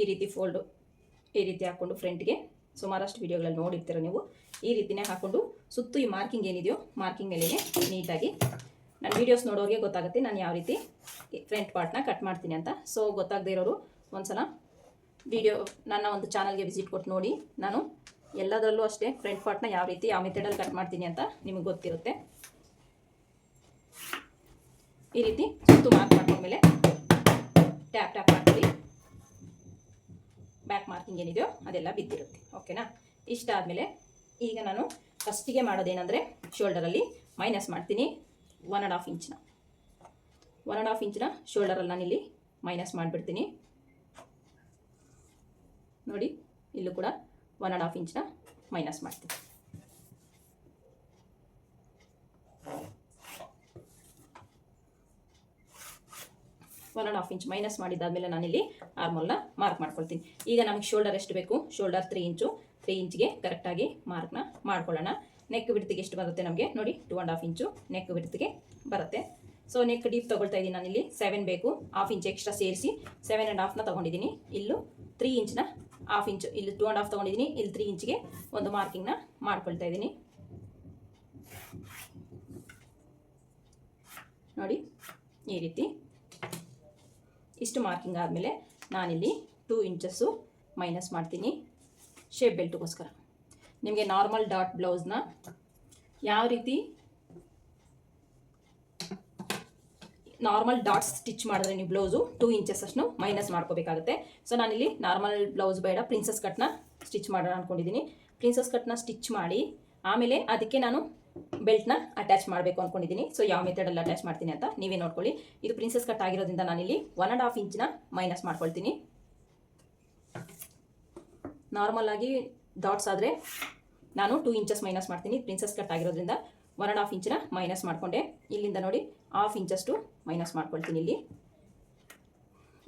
ಈ ರೀತಿ ಫೋಲ್ಡು ಈ ರೀತಿ ಹಾಕ್ಕೊಂಡು ಫ್ರಂಟ್ಗೆ ಸುಮಾರಷ್ಟು ವೀಡಿಯೋಗಳಲ್ಲಿ ನೋಡಿರ್ತೀರ ನೀವು. ಈ ರೀತಿನೇ ಹಾಕ್ಕೊಂಡು ಸುತ್ತು ಈ ಮಾರ್ಕಿಂಗ್ ಏನಿದೆಯೋ ಮಾರ್ಕಿಂಗ್ ಮೇಲೆ ನೀಟಾಗಿ ನನ್ನ ವೀಡಿಯೋಸ್ ನೋಡೋರಿಗೆ ಗೊತ್ತಾಗುತ್ತೆ ನಾನು ಯಾವ ರೀತಿ ಫ್ರಂಟ್ ಪಾರ್ಟ್ನ ಕಟ್ ಮಾಡ್ತೀನಿ ಅಂತ. ಸೊ ಗೊತ್ತಾಗದೇ ಇರೋರು ಒಂದ್ಸಲ ವಿಡಿಯೋ ನನ್ನ ಒಂದು ಚಾನಲ್ಗೆ ವಿಸಿಟ್ ಕೊಟ್ಟು ನೋಡಿ. ನಾನು ಎಲ್ಲದರಲ್ಲೂ ಅಷ್ಟೇ ಫ್ರಂಟ್ ಪಾರ್ಟ್ನ ಯಾವ ರೀತಿ ಯಾವ ಮೆಥಡಲ್ಲಿ ಕಟ್ ಮಾಡ್ತೀನಿ ಅಂತ ನಿಮಗೆ ಗೊತ್ತಿರುತ್ತೆ. ಈ ರೀತಿ ಸುತ್ತು ಮಾರ್ಕ್ ಮಾಡ್ಕೊಂಡ್ಮೇಲೆ ಟ್ಯಾಪ್ ಟ್ಯಾಪ್ ಮಾಡ್ತೀವಿ. ಬ್ಯಾಕ್ ಮಾರ್ಕಿಂಗ್ ಏನಿದೆಯೋ ಅದೆಲ್ಲ ಬಿದ್ದಿರುತ್ತೆ. ಓಕೆನಾ. ಇಷ್ಟ ಆದಮೇಲೆ ಈಗ ನಾನು ಫಸ್ಟಿಗೆ ಮಾಡೋದೇನೆಂದರೆ ಶೋಲ್ಡರಲ್ಲಿ ಮೈನಸ್ ಮಾಡ್ತೀನಿ 1.5 ಇಂಚ್ನ. 1.5 ಇಂಚ್ನ ಶೋಲ್ಡರಲ್ಲಿ ನಾನಿಲ್ಲಿ ಮೈನಸ್ ಮಾಡಿಬಿಡ್ತೀನಿ. ನೋಡಿ ಇಲ್ಲೂ ಕೂಡ 1.5 ಇಂಚ್ನ ಮೈನಸ್ ಮಾಡ್ತೀನಿ. One and half inch minus ಮಾಡಿದ್ದಾದಮೇಲೆ ನಾನಿಲ್ಲಿ ಆರ್ಮೋಲ್ನ ಮಾರ್ಕ್ ಮಾಡ್ಕೊಳ್ತೀನಿ. ಈಗ ನಮಗೆ ಶೋಲ್ಡರ್ ಎಷ್ಟು ಬೇಕು, ಶೋಲ್ಡರ್ 3 ಇಂಚು, 3 ಇಂಚ್ಗೆ ಕರೆಕ್ಟಾಗಿ ಮಾರ್ಕ್ನ ಮಾಡ್ಕೊಳ್ಳೋಣ. ನೆಕ್ ಬಿಡ್ತಿಗೆ ಎಷ್ಟು ಬರುತ್ತೆ ನಮಗೆ ನೋಡಿ, 2.5 ಇಂಚು ನೆಕ್ ಬಿಡ್ತಿಗೆ ಬರುತ್ತೆ. ಸೊ ನೆಕ್ ಡೀಪ್ ತೊಗೊಳ್ತಾ ಇದ್ದೀನಿ ನಾನಿಲ್ಲಿ 7 ಬೇಕು, 1/2 ಇಂಚ್ ಎಕ್ಸ್ಟ್ರಾ ಸೇರಿಸಿ 7.5ನ ತೊಗೊಂಡಿದ್ದೀನಿ. ಇಲ್ಲೂ 3 ಇಂಚ್ನ 1/2 ಇಂಚು, ಇಲ್ಲಿ 2.5 ತೊಗೊಂಡಿದ್ದೀನಿ, ಇಲ್ಲಿ 3 ಇಂಚ್ಗೆ ಒಂದು ಮಾರ್ಕಿಂಗ್ನ ಮಾಡ್ಕೊಳ್ತಾ ಇದ್ದೀನಿ. ನೋಡಿ ಈ ರೀತಿ ಇಷ್ಟು ಮಾರ್ಕಿಂಗ್ ಆದಮೇಲೆ ನಾನಿಲ್ಲಿ 2 ಇಂಚಸ್ಸು ಮೈನಸ್ ಮಾಡ್ತೀನಿ ಶೇಪ್ ಬೆಲ್ಟ್ಗೋಸ್ಕರ. ನಿಮಗೆ ನಾರ್ಮಲ್ ಡಾಟ್ ಬ್ಲೌಸ್ನ ಯಾವ ರೀತಿ ನಾರ್ಮಲ್ ಡಾಟ್ಸ್ ಸ್ಟಿಚ್ ಮಾಡಿದ್ರೆ ನೀವು ಬ್ಲೌಸು 2 ಇಂಚಸ್ ಅಷ್ಟು ಮೈನಸ್ ಮಾಡ್ಕೋಬೇಕಾಗುತ್ತೆ. ಸೊ ನಾನಿಲ್ಲಿ ನಾರ್ಮಲ್ ಬ್ಲೌಸ್ ಬೇಡ, ಪ್ರಿನ್ಸಸ್ ಕಟ್ನ ಸ್ಟಿಚ್ ಮಾಡೋಣ ಅಂದ್ಕೊಂಡಿದ್ದೀನಿ. ಪ್ರಿನ್ಸಸ್ ಕಟ್ನ ಸ್ಟಿಚ್ ಮಾಡಿ ಆಮೇಲೆ ಅದಕ್ಕೆ ನಾನು ಬೆಲ್ಟ್ನ ಅಟ್ಯಾಚ್ ಮಾಡಬೇಕು ಅಂದ್ಕೊಂಡಿದ್ದೀನಿ. ಸೊ ಯಾವ ಮೆಥಡಲ್ಲಿ ಅಟ್ಯಾಚ್ ಮಾಡ್ತೀನಿ ಅಂತ ನೀವೇ ನೋಡ್ಕೊಳ್ಳಿ. ಇದು ಪ್ರಿನ್ಸಸ್ ಕಟ್ ಆಗಿರೋದ್ರಿಂದ ನಾನಿಲ್ಲಿ 1.5 ಇಂಚಿನ ಮೈನಸ್ ಮಾಡ್ಕೊಳ್ತೀನಿ. ನಾರ್ಮಲ್ ಆಗಿ ಡಾಟ್ಸ್ ಆದರೆ ನಾನು 2 ಇಂಚಸ್ ಮೈನಸ್ ಮಾಡ್ತೀನಿ. ಪ್ರಿನ್ಸಸ್ ಕಟ್ ಆಗಿರೋದ್ರಿಂದ 1.5 ಇಂಚಿನ ಮೈನಸ್ ಮಾಡಿಕೊಂಡೆ. ಇಲ್ಲಿಂದ ನೋಡಿ 1/2 ಇಂಚಷ್ಟು ಮೈನಸ್ ಮಾಡ್ಕೊಳ್ತೀನಿ. ಇಲ್ಲಿ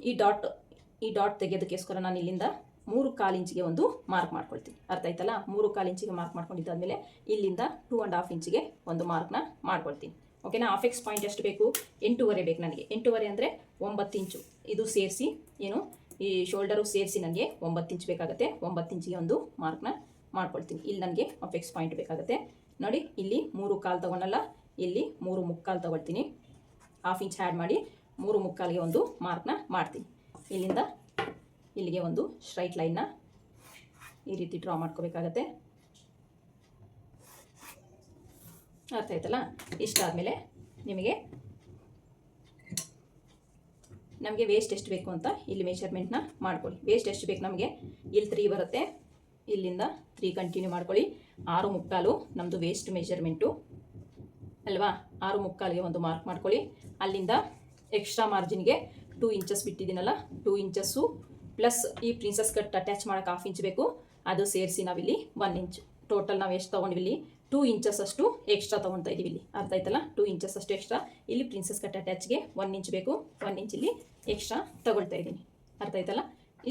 ಈ ಡಾಟ್ ತೆಗೆಯೋದಕ್ಕೋಸ್ಕರ ನಾನು ಇಲ್ಲಿಂದ 3/4 ಇಂಚಿಗೆ ಒಂದು ಮಾರ್ಕ್ ಮಾಡ್ಕೊಳ್ತೀನಿ. ಅರ್ಥ ಆಯ್ತಲ್ಲ? 3/4 ಇಂಚಿಗೆ ಮಾರ್ಕ್ ಮಾಡ್ಕೊಂಡಿದ್ದಾದಮೇಲೆ ಇಲ್ಲಿಂದ 2.5 ಇಂಚಿಗೆ ಒಂದು ಮಾರ್ಕ್ನ ಮಾಡ್ಕೊಳ್ತೀನಿ. ಓಕೆನಾ? ಹಾಫ್ ಎಕ್ಸ್ ಪಾಯಿಂಟ್ ಎಷ್ಟು ಬೇಕು? 8.5 ಬೇಕು ನನಗೆ. 8.5 ಅಂದರೆ 9 ಇಂಚು. ಇದು ಸೇರಿಸಿ ಏನು ಈ ಶೋಲ್ಡರು ಸೇರಿಸಿ ನನಗೆ 9 ಇಂಚು ಬೇಕಾಗುತ್ತೆ. 9 ಇಂಚಿಗೆ ಒಂದು ಮಾರ್ಕ್ನ ಮಾಡ್ಕೊಳ್ತೀನಿ. ಇಲ್ಲಿ ನನಗೆ ಹಾಫ್ ಎಕ್ಸ್ ಪಾಯಿಂಟ್ ಬೇಕಾಗುತ್ತೆ. ನೋಡಿ, ಇಲ್ಲಿ 3/4 ತೊಗೊಳಲ್ಲ, ಇಲ್ಲಿ 3/4 ತೊಗೊಳ್ತೀನಿ. 1/2 ಇಂಚ್ ಆ್ಯಡ್ ಮಾಡಿ 3/4ಗೆ ಒಂದು ಮಾರ್ಕ್ನ ಮಾಡ್ತೀನಿ. ಇಲ್ಲಿಂದ ಇಲ್ಲಿಗೆ ಒಂದು ಸ್ಟ್ರೈಟ್ ಲೈನ್ನ ಈ ರೀತಿ ಡ್ರಾ ಮಾಡ್ಕೋಬೇಕಾಗತ್ತೆ. ಅರ್ಥ ಆಯ್ತಲ್ಲ? ಇಷ್ಟಾದಮೇಲೆ ನಮಗೆ ವೇಸ್ಟ್ ಎಷ್ಟು ಬೇಕು ಅಂತ ಇಲ್ಲಿ ಮೆಷರ್ಮೆಂಟ್ನ ಮಾಡ್ಕೊಳ್ಳಿ. ವೇಸ್ಟ್ ಎಷ್ಟು ಬೇಕು ನಮಗೆ? ಇಲ್ಲಿ 3 ಬರುತ್ತೆ, ಇಲ್ಲಿಂದ 3 ಕಂಟಿನ್ಯೂ ಮಾಡ್ಕೊಳ್ಳಿ. 6/4 ನಮ್ಮದು ವೇಸ್ಟ್ ಮೆಷರ್ಮೆಂಟು ಅಲ್ವಾ? 6/4ಗೆ ಒಂದು ಮಾರ್ಕ್ ಮಾಡ್ಕೊಳ್ಳಿ. ಅಲ್ಲಿಂದ ಎಕ್ಸ್ಟ್ರಾ ಮಾರ್ಜಿನ್ಗೆ 2 ಇಂಚಸ್ ಬಿಟ್ಟಿದ್ದೀನಲ್ಲ, 2 ಇಂಚಸ್ಸು ಪ್ಲಸ್ ಈ ಪ್ರಿನ್ಸಸ್ ಕಟ್ ಅಟ್ಯಾಚ್ ಮಾಡೋಕೆ 1/2 ಇಂಚ್ ಬೇಕು, ಅದು ಸೇರಿಸಿ ನಾವಿಲ್ಲಿ 1 ಇಂಚ್. ಟೋಟಲ್ ನಾವು ಎಷ್ಟು ತೊಗೊಂಡ್ವಿ ಇಲ್ಲಿ? 2 ಇಂಚಸ್ ಅಷ್ಟು ಎಕ್ಸ್ಟ್ರಾ ತೊಗೊಳ್ತಾ ಇದ್ದೀವಿ ಇಲ್ಲಿ. ಅರ್ಥ ಆಯ್ತಲ್ಲ? 2 ಇಂಚಸ್ ಅಷ್ಟು ಎಕ್ಸ್ಟ್ರಾ. ಇಲ್ಲಿ ಪ್ರಿನ್ಸಸ್ ಕಟ್ ಅಟ್ಯಾಚ್ಗೆ 1 ಇಂಚ್ ಬೇಕು, 1 ಇಂಚ್ ಇಲ್ಲಿ ಎಕ್ಸ್ಟ್ರಾ ತೊಗೊಳ್ತಾ ಇದ್ದೀನಿ. ಅರ್ಥ ಆಯ್ತಲ್ಲ?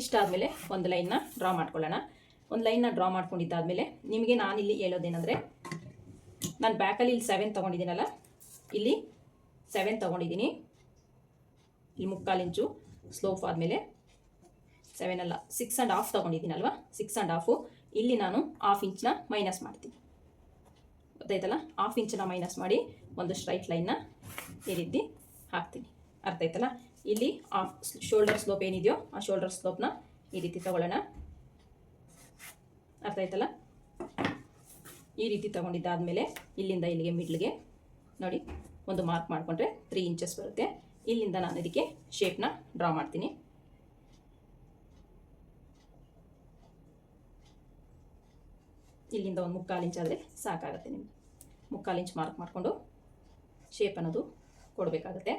ಇಷ್ಟಾದಮೇಲೆ ಒಂದು ಲೈನ್ನ ಡ್ರಾ ಮಾಡ್ಕೊಳ್ಳೋಣ. ಒಂದು ಲೈನ್ನ ಡ್ರಾ ಮಾಡ್ಕೊಂಡಿದ್ದಾದಮೇಲೆ ನಿಮಗೆ ನಾನಿಲ್ಲಿ ಹೇಳೋದೇನೆಂದರೆ, ನಾನು ಬ್ಯಾಕಲ್ಲಿ ಇಲ್ಲಿ 7 ತೊಗೊಂಡಿದ್ದೀನಲ್ಲ, ಇಲ್ಲಿ 7 ತೊಗೊಂಡಿದ್ದೀನಿ. ಇಲ್ಲಿ 3/4 ಇಂಚು ಸ್ಲೋಪ್ ಆದಮೇಲೆ 7 ಅಲ್ಲ 6.5 ತೊಗೊಂಡಿದ್ದೀನಲ್ವ, 6.5 ಇಲ್ಲಿ ನಾನು 1/2 ಇಂಚನ್ನ ಮೈನಸ್ ಮಾಡ್ತೀನಿ. ಗೊತ್ತಾಯ್ತಲ್ಲ? 1/2 ಇಂಚನ್ನ ಮೈನಸ್ ಮಾಡಿ ಒಂದು ಸ್ಟ್ರೈಟ್ ಲೈನ್ನ ಈ ರೀತಿ ಹಾಕ್ತೀನಿ. ಅರ್ಥ ಆಯ್ತಲ್ಲ? ಇಲ್ಲಿ ಶೋಲ್ಡರ್ ಸ್ಲೋಪ್ ಏನಿದೆಯೋ ಆ ಶೋಲ್ಡರ್ ಸ್ಲೋಪ್ನ ಈ ರೀತಿ ತಗೊಳ್ಳೋಣ. ಅರ್ಥ ಆಯ್ತಲ್ಲ? ಈ ರೀತಿ ತೊಗೊಂಡಿದ್ದಾದಮೇಲೆ ಇಲ್ಲಿಂದ ಇಲ್ಲಿಗೆ ಮಿಡ್ಲ್ಗೆ ನೋಡಿ ಒಂದು ಮಾರ್ಕ್ ಮಾಡಿಕೊಂಡ್ರೆ 3 ಇಂಚಸ್ ಬರುತ್ತೆ. ಇಲ್ಲಿಂದ ನಾನು ಇದಕ್ಕೆ ಶೇಪ್ನ ಡ್ರಾ ಮಾಡ್ತೀನಿ. ಇಲ್ಲಿಂದ ಒಂದು 3/4 ಇಂಚ್ ಆದರೆ ಸಾಕಾಗುತ್ತೆ ನಿಮಗೆ. 3/4 ಇಂಚ್ ಮಾರ್ಕ್ ಮಾಡಿಕೊಂಡು ಶೇಪ್ ಅನ್ನೋದು ಕೊಡಬೇಕಾಗುತ್ತೆ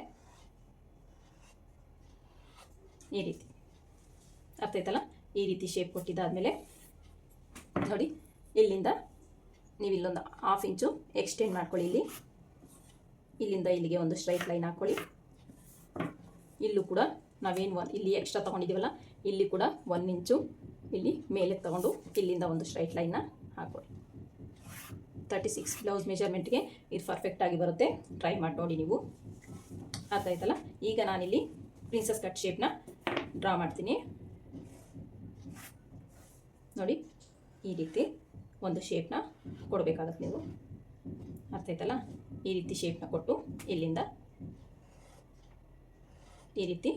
ಈ ರೀತಿ. ಅರ್ಥ ಆಯ್ತಲ್ಲ? ಈ ರೀತಿ ಶೇಪ್ ಕೊಟ್ಟಿದ್ದಾದಮೇಲೆ ನೋಡಿ, ಇಲ್ಲಿಂದ ನೀವು ಇಲ್ಲೊಂದು 1/2 ಇಂಚು ಎಕ್ಸ್ಟೆಂಡ್ ಮಾಡ್ಕೊಳ್ಳಿ. ಇಲ್ಲಿಂದ ಇಲ್ಲಿಗೆ ಒಂದು ಸ್ಟ್ರೈಟ್ ಲೈನ್ ಹಾಕ್ಕೊಳ್ಳಿ. ಇಲ್ಲೂ ಕೂಡ ನಾವೇನು ಇಲ್ಲಿ ಎಕ್ಸ್ಟ್ರಾ ತೊಗೊಂಡಿದ್ದೀವಲ್ಲ, ಇಲ್ಲಿ ಕೂಡ 1 ಇಂಚು ಇಲ್ಲಿ ಮೇಲೆ ತೊಗೊಂಡು ಇಲ್ಲಿಂದ ಒಂದು ಸ್ಟ್ರೈಟ್ ಲೈನ್ನ ಹಾಕ್ಕೊಳ್ಳಿ. 36 ಬ್ಲೌಸ್ ಮೆಜರ್ಮೆಂಟ್ಗೆ ಇದು ಪರ್ಫೆಕ್ಟಾಗಿ ಬರುತ್ತೆ. ಟ್ರೈ ಮಾಡಿ ನೋಡಿ ನೀವು. ಅರ್ಥ ಆಯ್ತಲ್ಲ? ಈಗ ನಾನಿಲ್ಲಿ ಪ್ರಿನ್ಸಸ್ ಕಟ್ ಶೇಪ್ನ ಡ್ರಾ ಮಾಡ್ತೀನಿ. ನೋಡಿ, ಈ ರೀತಿ ಒಂದು ಶೇಪ್ನ ಕೊಡಬೇಕಾಗತ್ತೆ ನೀವು. ಅರ್ಥ ಆಯ್ತಲ್ಲ? ಈ ರೀತಿ ಶೇಪ್ನ ಕೊಟ್ಟು ಇಲ್ಲಿಂದ ಈ ರೀತಿ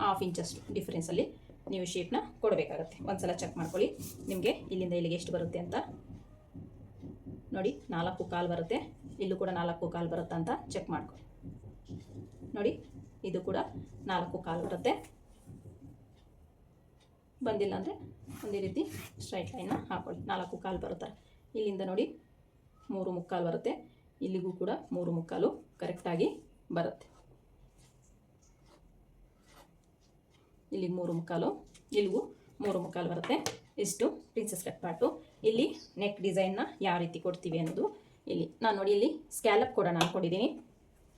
1/2 ಇಂಚಷ್ಟು ಡಿಫ್ರೆನ್ಸಲ್ಲಿ ನೀವು ಶೇಪ್ನ ಕೊಡಬೇಕಾಗತ್ತೆ. ಒಂದ್ಸಲ ಚೆಕ್ ಮಾಡ್ಕೊಳ್ಳಿ ನಿಮಗೆ ಇಲ್ಲಿಂದ ಇಲ್ಲಿಗೆ ಎಷ್ಟು ಬರುತ್ತೆ ಅಂತ. ನೋಡಿ, 4/4 ಬರುತ್ತೆ, ಇಲ್ಲೂ ಕೂಡ 4/4 ಬರುತ್ತಾ ಅಂತ ಚೆಕ್ ಮಾಡ್ಕೊಳ್ಳಿ. ನೋಡಿ, ಇದು ಕೂಡ 4/4 ಬರುತ್ತೆ. ಬಂದಿಲ್ಲ ಅಂದರೆ ಒಂದೇ ರೀತಿ ಸ್ಟ್ರೈಟ್ ಲೈನ್ನ ಹಾಕೊಳ್ಳಿ. 4/4 ಬರುತ್ತೆ. ಇಲ್ಲಿಂದ ನೋಡಿ 3/4 ಬರುತ್ತೆ, ಇಲ್ಲಿಗೂ ಕೂಡ 3/4 ಕರೆಕ್ಟಾಗಿ ಬರುತ್ತೆ. ಇಲ್ಲಿ 3/4, ಇಲ್ಲಿಗೂ 3/4 ಬರುತ್ತೆ. ಇಷ್ಟು ಪ್ರಿನ್ಸಸ್ ಕಟ್ ಪಾರ್ಟು. ಇಲ್ಲಿ ನೆಕ್ ಡಿಸೈನ್ನ ಯಾವ ರೀತಿ ಕೊಡ್ತೀವಿ ಅನ್ನೋದು ಇಲ್ಲಿ ನಾನು ನೋಡಿ, ಇಲ್ಲಿ ಸ್ಕ್ಯಾಲಪ್ ಕೊಡೋಣ ಅಂದ್ಕೊಂಡಿದ್ದೀನಿ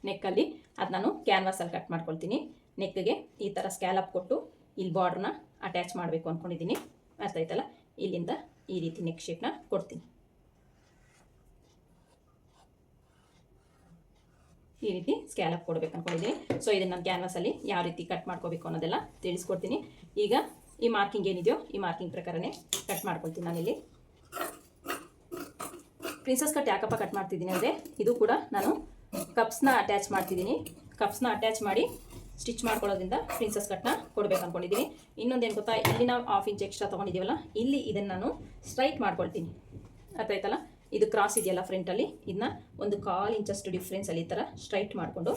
ನೆಕ್ಕಲ್ಲಿ. ಅದು ನಾನು ಕ್ಯಾನ್ವಾಸಲ್ಲಿ ಕಟ್ ಮಾಡ್ಕೊಳ್ತೀನಿ. ನೆಕ್ಗೆ ಈ ಥರ ಸ್ಕ್ಯಾಲಪ್ ಕೊಟ್ಟು ಇಲ್ಲಿ ಬಾರ್ಡ್ರನ್ನ ಅಟ್ಯಾಚ್ ಮಾಡಬೇಕು ಅಂದ್ಕೊಂಡಿದ್ದೀನಿ. ಅರ್ಥ ಆಯ್ತಲ್ಲ? ಇಲ್ಲಿಂದ ಈ ರೀತಿ ನೆಕ್ ಶೇಪ್ನ ಕೊಡ್ತೀನಿ. ಈ ರೀತಿ ಸ್ಕ್ಯಾಲಪ್ ಕೊಡಬೇಕು ಅಂದ್ಕೊಂಡಿದ್ದೀನಿ. ಸೊ ಇದನ್ನು ನಾನು ಕ್ಯಾನ್ವಾಸಲ್ಲಿ ಯಾವ ರೀತಿ ಕಟ್ ಮಾಡ್ಕೋಬೇಕು ಅನ್ನೋದೆಲ್ಲ ತಿಳಿಸ್ಕೊಡ್ತೀನಿ. ಈಗ ಈ ಮಾರ್ಕಿಂಗ್ ಏನಿದೆಯೋ ಈ ಮಾರ್ಕಿಂಗ್ ಪ್ರಕಾರನೇ ಕಟ್ ಮಾಡ್ಕೊಳ್ತೀನಿ ನಾನಿಲ್ಲಿ. ಪ್ರಿನ್ಸಸ್ ಕಟ್ ಯಾಕಪ್ಪ ಕಟ್ ಮಾಡ್ತಿದ್ದೀನಿ ಅಂದರೆ, ಇದು ಕೂಡ ನಾನು ಕಪ್ಸ್ನ ಅಟ್ಯಾಚ್ ಮಾಡ್ತಿದ್ದೀನಿ. ಕಪ್ಸ್ನ ಅಟ್ಯಾಚ್ ಮಾಡಿ ಸ್ಟಿಚ್ ಮಾಡ್ಕೊಳ್ಳೋದ್ರಿಂದ ಪ್ರಿನ್ಸಸ್ ಕಟ್ನ ಕೊಡ್ಬೇಕು ಅಂದ್ಕೊಂಡಿದ್ದೀನಿ. ಇನ್ನೊಂದೇನು ಗೊತ್ತಾ, ಇಲ್ಲಿ ನಾವು 1/2 ಇಂಚ್ ಎಕ್ಸ್ಟ್ರಾ ತೊಗೊಂಡಿದ್ದೀವಲ್ಲ, ಇಲ್ಲಿ ಇದನ್ನು ನಾನು ಸ್ಟ್ರೈಟ್ ಮಾಡ್ಕೊಳ್ತೀನಿ. ಅರ್ಥ ಆಯ್ತಲ್ಲ, ಇದು ಕ್ರಾಸ್ ಇದೆಯಲ್ಲ ಫ್ರಂಟಲ್ಲಿ, ಇದನ್ನ ಒಂದು 1/4 ಇಂಚಷ್ಟು ಡಿಫ್ರೆನ್ಸಲ್ಲಿ ಈ ಥರ ಸ್ಟ್ರೈಟ್ ಮಾಡಿಕೊಂಡು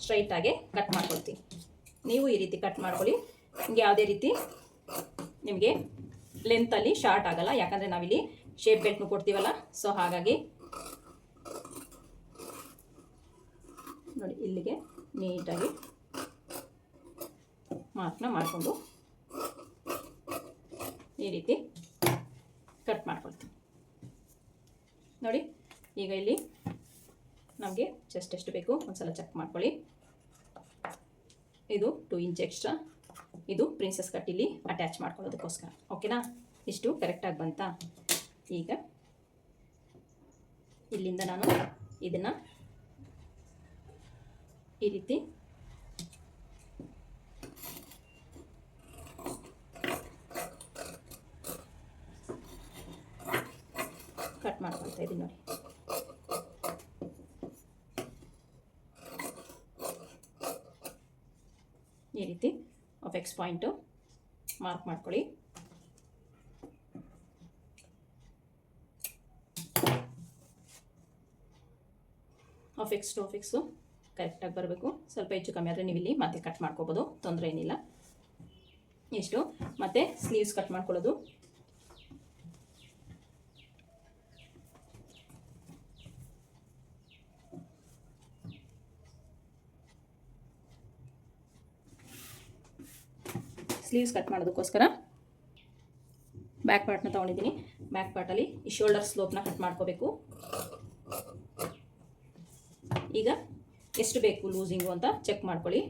ಸ್ಟ್ರೈಟಾಗೆ ಕಟ್ ಮಾಡ್ಕೊಳ್ತೀನಿ. ನೀವು ಈ ರೀತಿ ಕಟ್ ಮಾಡ್ಕೊಳ್ಳಿ. ನಿಮಗೆ ಯಾವುದೇ ರೀತಿ ನಿಮಗೆ ಲೆಂತಲ್ಲಿ ಶಾರ್ಟ್ ಆಗಲ್ಲ, ಯಾಕಂದರೆ ನಾವಿಲ್ಲಿ ಶೇಪ್ ಬೆಲ್ಟ್ನು ಕೊಡ್ತೀವಲ್ಲ. ಸೊ ಹಾಗಾಗಿ ನೋಡಿ, ಇಲ್ಲಿಗೆ ನೀಟಾಗಿ ಮಾರ್ಕ್ನ ಮಾಡಿಕೊಂಡು ಈ ರೀತಿ ಕಟ್ ಮಾಡ್ಕೊಳ್ತೀನಿ. ನೋಡಿ, ಈಗ ಇಲ್ಲಿ ನಮಗೆ ಚೆಸ್ಟ್ ಎಷ್ಟು ಬೇಕು ಒಂದ್ಸಲ ಚೆಕ್ ಮಾಡ್ಕೊಳ್ಳಿ. ಇದು 2 ಇಂಚ್ ಎಕ್ಸ್ಟ್ರಾ, ಇದು ಪ್ರಿನ್ಸಸ್ ಕಟ್ ಇಲ್ಲಿ ಅಟ್ಯಾಚ್ ಮಾಡ್ಕೊಳ್ಳೋದಕ್ಕೋಸ್ಕರ. ಓಕೆನಾ, ಇಷ್ಟು ಕರೆಕ್ಟಾಗಿ ಬಂತಾ? ಈಗ ಇಲ್ಲಿಂದ ನಾನು ಇದನ್ನು ಈ ರೀತಿ ಕಟ್ ಮಾಡ್ಕೊಳ್ತಾ ಇದ್ದೀನಿ. ನೋಡಿ, ಈ ರೀತಿ ಅಪೆಕ್ಸ್ ಪಾಯಿಂಟು ಮಾರ್ಕ್ ಮಾಡ್ಕೊಳ್ಳಿ. ಅಫೆಕ್ಸ್ ಟು ಅಫೆಕ್ಸು ಕರೆಕ್ಟಾಗಿ ಬರಬೇಕು. ಸ್ವಲ್ಪ ಹೆಚ್ಚು ಕಮ್ಮಿ ಆದರೆ ನೀವು ಇಲ್ಲಿ ಮತ್ತೆ ಕಟ್ ಮಾಡ್ಕೋಬೋದು, ತೊಂದರೆ ಏನಿಲ್ಲ. ಇಷ್ಟು. ಮತ್ತು ಸ್ಲೀವ್ಸ್ ಕಟ್ ಮಾಡ್ಕೊಳ್ಳೋದು. ಸ್ಲೀವ್ಸ್ ಕಟ್ ಮಾಡೋದಕ್ಕೋಸ್ಕರ ಬ್ಯಾಕ್ ಪಾರ್ಟ್ನ ತೊಗೊಂಡಿದ್ದೀನಿ. ಬ್ಯಾಕ್ ಪಾರ್ಟಲ್ಲಿ ಈ ಶೋಲ್ಡರ್ ಸ್ಲೋಪ್ನ ಕಟ್ ಮಾಡ್ಕೋಬೇಕು. ಈಗ ಎಷ್ಟು ಬೇಕು ಲೂಸಿಂಗು ಅಂತ ಚೆಕ್ ಮಾಡ್ಕೊಳ್ಳಿ.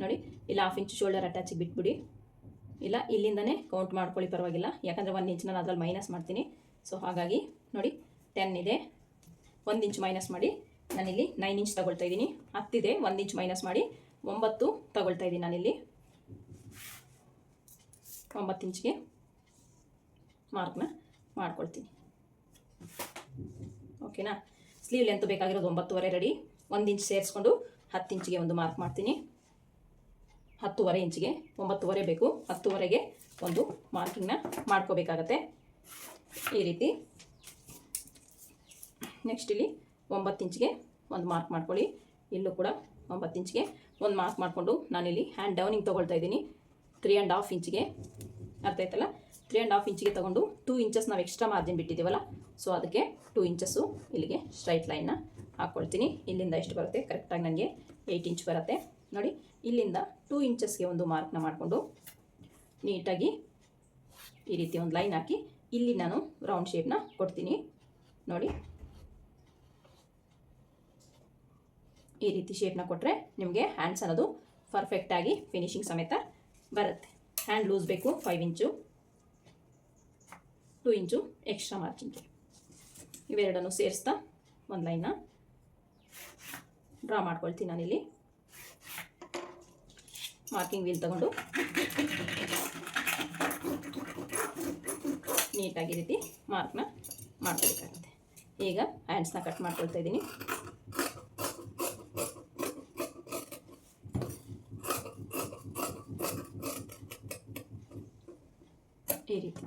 ನೋಡಿ, ಇಲ್ಲ 1/2 ಇಂಚ್ ಶೋಲ್ಡರ್ ಅಟ್ಯಾಚಿಗೆ ಬಿಟ್ಬಿಡಿ, ಇಲ್ಲ ಇಲ್ಲಿಂದನೇ ಕೌಂಟ್ ಮಾಡ್ಕೊಳ್ಳಿ, ಪರವಾಗಿಲ್ಲ. ಯಾಕಂದರೆ 1 ಇಂಚ್ ನಾನು ಅದ್ರಲ್ಲಿ ಮೈನಸ್ ಮಾಡ್ತೀನಿ. ಸೊ ಹಾಗಾಗಿ ನೋಡಿ, 10 ಇದೆ, 1 ಇಂಚ್ ಮೈನಸ್ ಮಾಡಿ ನಾನಿಲ್ಲಿ 9 ಇಂಚ್ ತಗೊಳ್ತಾ ಇದ್ದೀನಿ. 10 ಇದೆ, 1 ಇಂಚ್ ಮೈನಸ್ ಮಾಡಿ 9 ತಗೊಳ್ತಾ ಇದ್ದೀನಿ. ನಾನಿಲ್ಲಿ 9 ಇಂಚ್ಗೆ ಮಾರ್ಕ್ನ ಮಾಡ್ಕೊಳ್ತೀನಿ. ಓಕೆನಾ, ಸ್ಲೀವ್ ಲೆಂತ್ ಬೇಕಾಗಿರೋದು 9.5 ರೆಡಿ. 1 ಇಂಚ್ ಸೇರಿಸ್ಕೊಂಡು 10 ಇಂಚಿಗೆ ಒಂದು ಮಾರ್ಕ್ ಮಾಡ್ತೀನಿ. 10.5 ಇಂಚಿಗೆ 9.5 ಬೇಕು, 10.5ಗೆ ಒಂದು ಮಾರ್ಕಿಂಗ್ನ ಮಾಡ್ಕೋಬೇಕಾಗತ್ತೆ ಈ ರೀತಿ. ನೆಕ್ಸ್ಟ್ ಇಲ್ಲಿ 9 ಇಂಚಿಗೆ ಒಂದು ಮಾರ್ಕ್ ಮಾಡ್ಕೊಳ್ಳಿ. ಇಲ್ಲೂ ಕೂಡ 9 ಇಂಚಿಗೆ ಒಂದು ಮಾರ್ಕ್ ಮಾಡಿಕೊಂಡು ನಾನಿಲ್ಲಿ ಹ್ಯಾಂಡ್ ಡೌನಿಂಗ್ ತೊಗೊಳ್ತಾ ಇದ್ದೀನಿ 3.5 ಇಂಚಿಗೆ. ಅರ್ಥ ಆಯ್ತಲ್ಲ, 3.5 ಇಂಚಿಗೆ ತೊಗೊಂಡು 2 ಇಂಚಸ್ ನಾವು ಎಕ್ಸ್ಟ್ರಾ ಮಾರ್ಜಿನ್ ಬಿಟ್ಟಿದ್ದೀವಲ್ಲ, ಸೊ ಅದಕ್ಕೆ 2 ಇಂಚಸ್ಸು ಇಲ್ಲಿಗೆ ಸ್ಟ್ರೈಟ್ ಲೈನ್ನ ಹಾಕ್ಕೊಳ್ತೀನಿ. ಇಲ್ಲಿಂದ ಎಷ್ಟು ಬರುತ್ತೆ ಕರೆಕ್ಟಾಗಿ ನನಗೆ 8 ಇಂಚ್ ಬರುತ್ತೆ. ನೋಡಿ, ಇಲ್ಲಿಂದ 2 ಇಂಚಸ್ಗೆ ಒಂದು ಮಾರ್ಕ್ನ ಮಾಡಿಕೊಂಡು ನೀಟಾಗಿ ಈ ರೀತಿ ಒಂದು ಲೈನ್ ಹಾಕಿ ಇಲ್ಲಿ ನಾನು ರೌಂಡ್ ಶೇಪ್ನ ಕೊಡ್ತೀನಿ. ನೋಡಿ, ಈ ರೀತಿ ಶೇಪ್ನ ಕೊಟ್ಟರೆ ನಿಮಗೆ ಹ್ಯಾಂಡ್ಸ್ ಅನ್ನೋದು ಪರ್ಫೆಕ್ಟಾಗಿ ಫಿನಿಶಿಂಗ್ ಸಮೇತ ಬರುತ್ತೆ. ಹ್ಯಾಂಡ್ ಲೂಸ್ ಬೇಕು 5 ಇಂಚು, 2 ಇಂಚು ಎಕ್ಸ್ಟ್ರಾ ಮಾರ್ಜಿನ್ಗೆ. ಇವೆರಡನ್ನು ಸೇರಿಸ್ತಾ ಒಂದು ಲೈನ್ನ ಡ್ರಾ ಮಾಡ್ಕೊಳ್ತೀನಿ. ನಾನಿಲ್ಲಿ ಮಾರ್ಕಿಂಗ್ ವೀಲ್ ತಗೊಂಡು ನೀಟಾಗಿ ರೀತಿ ಮಾರ್ಕ್ನ ಮಾಡ್ಕೊಳ್ಬೇಕಾಗುತ್ತೆ. ಈಗ ಹ್ಯಾಂಡ್ಸ್ನ ಕಟ್ ಮಾಡ್ಕೊಳ್ತಾ ಇದ್ದೀನಿ. ಈ ರೀತಿ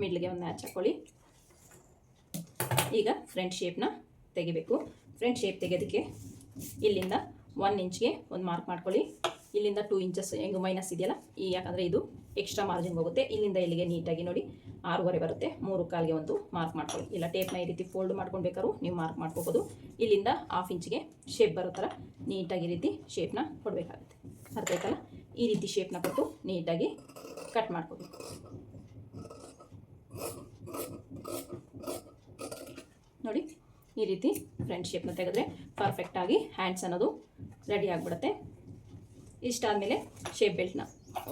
ಮಿಡ್ಲ್ಗೆ ಒಂದು ಮ್ಯಾಚ್ ಹಾಕ್ಕೊಳ್ಳಿ. ಈಗ ಫ್ರಂಟ್ ಶೇಪ್ನ ತೆಗಿಬೇಕು. ಫ್ರಂಟ್ ಶೇಪ್ ತೆಗೆಯೋದಕ್ಕೆ ಇಲ್ಲಿಂದ 1 ಇಂಚ್ಗೆ ಒಂದು ಮಾರ್ಕ್ ಮಾಡ್ಕೊಳ್ಳಿ. ಇಲ್ಲಿಂದ 2 ಇಂಚಸ್ ಹೆಂಗು ಮೈನಸ್ ಇದೆಯಲ್ಲ, ಯಾಕಂದರೆ ಇದು ಎಕ್ಸ್ಟ್ರಾ ಮಾರ್ಜಿನ್ ಹೋಗುತ್ತೆ. ಇಲ್ಲಿಂದ ಇಲ್ಲಿಗೆ ನೀಟಾಗಿ ನೋಡಿ 6.5 ಬರುತ್ತೆ. 3/4ಗೆ ಒಂದು ಮಾರ್ಕ್ ಮಾಡ್ಕೊಳ್ಳಿ. ಇಲ್ಲ ಟೇಪ್ನ ಈ ರೀತಿ ಫೋಲ್ಡ್ ಮಾಡ್ಕೊಳ್ಬೇಕಾದ್ರೂ ನೀವು ಮಾರ್ಕ್ ಮಾಡ್ಕೋಬೋದು. ಇಲ್ಲಿಂದ 1/2 ಇಂಚಿಗೆ ಶೇಪ್ ಬರೋ ಥರ ನೀಟಾಗಿ ಈ ರೀತಿ ಶೇಪ್ನ ಕೊಡಬೇಕಾಗುತ್ತೆ. ಅರ್ಥ ಆಯ್ತಲ್ಲ, ಈ ರೀತಿ ಶೇಪ್ನ ಕೊಟ್ಟು ನೀಟಾಗಿ ಕಟ್ ಮಾಡ್ಕೋಬೇಕು. ನೋಡಿ, ಈ ರೀತಿ ಫ್ರಂಟ್ ಶೇಪ್ನ ತೆಗೆದ್ರೆ ಪರ್ಫೆಕ್ಟಾಗಿ ಹ್ಯಾಂಡ್ಸ್ ಅನ್ನೋದು ರೆಡಿ ಆಗಿಬಿಡುತ್ತೆ. ಇಷ್ಟಾದಮೇಲೆ ಶೇಪ್ ಬೆಲ್ಟ್ನ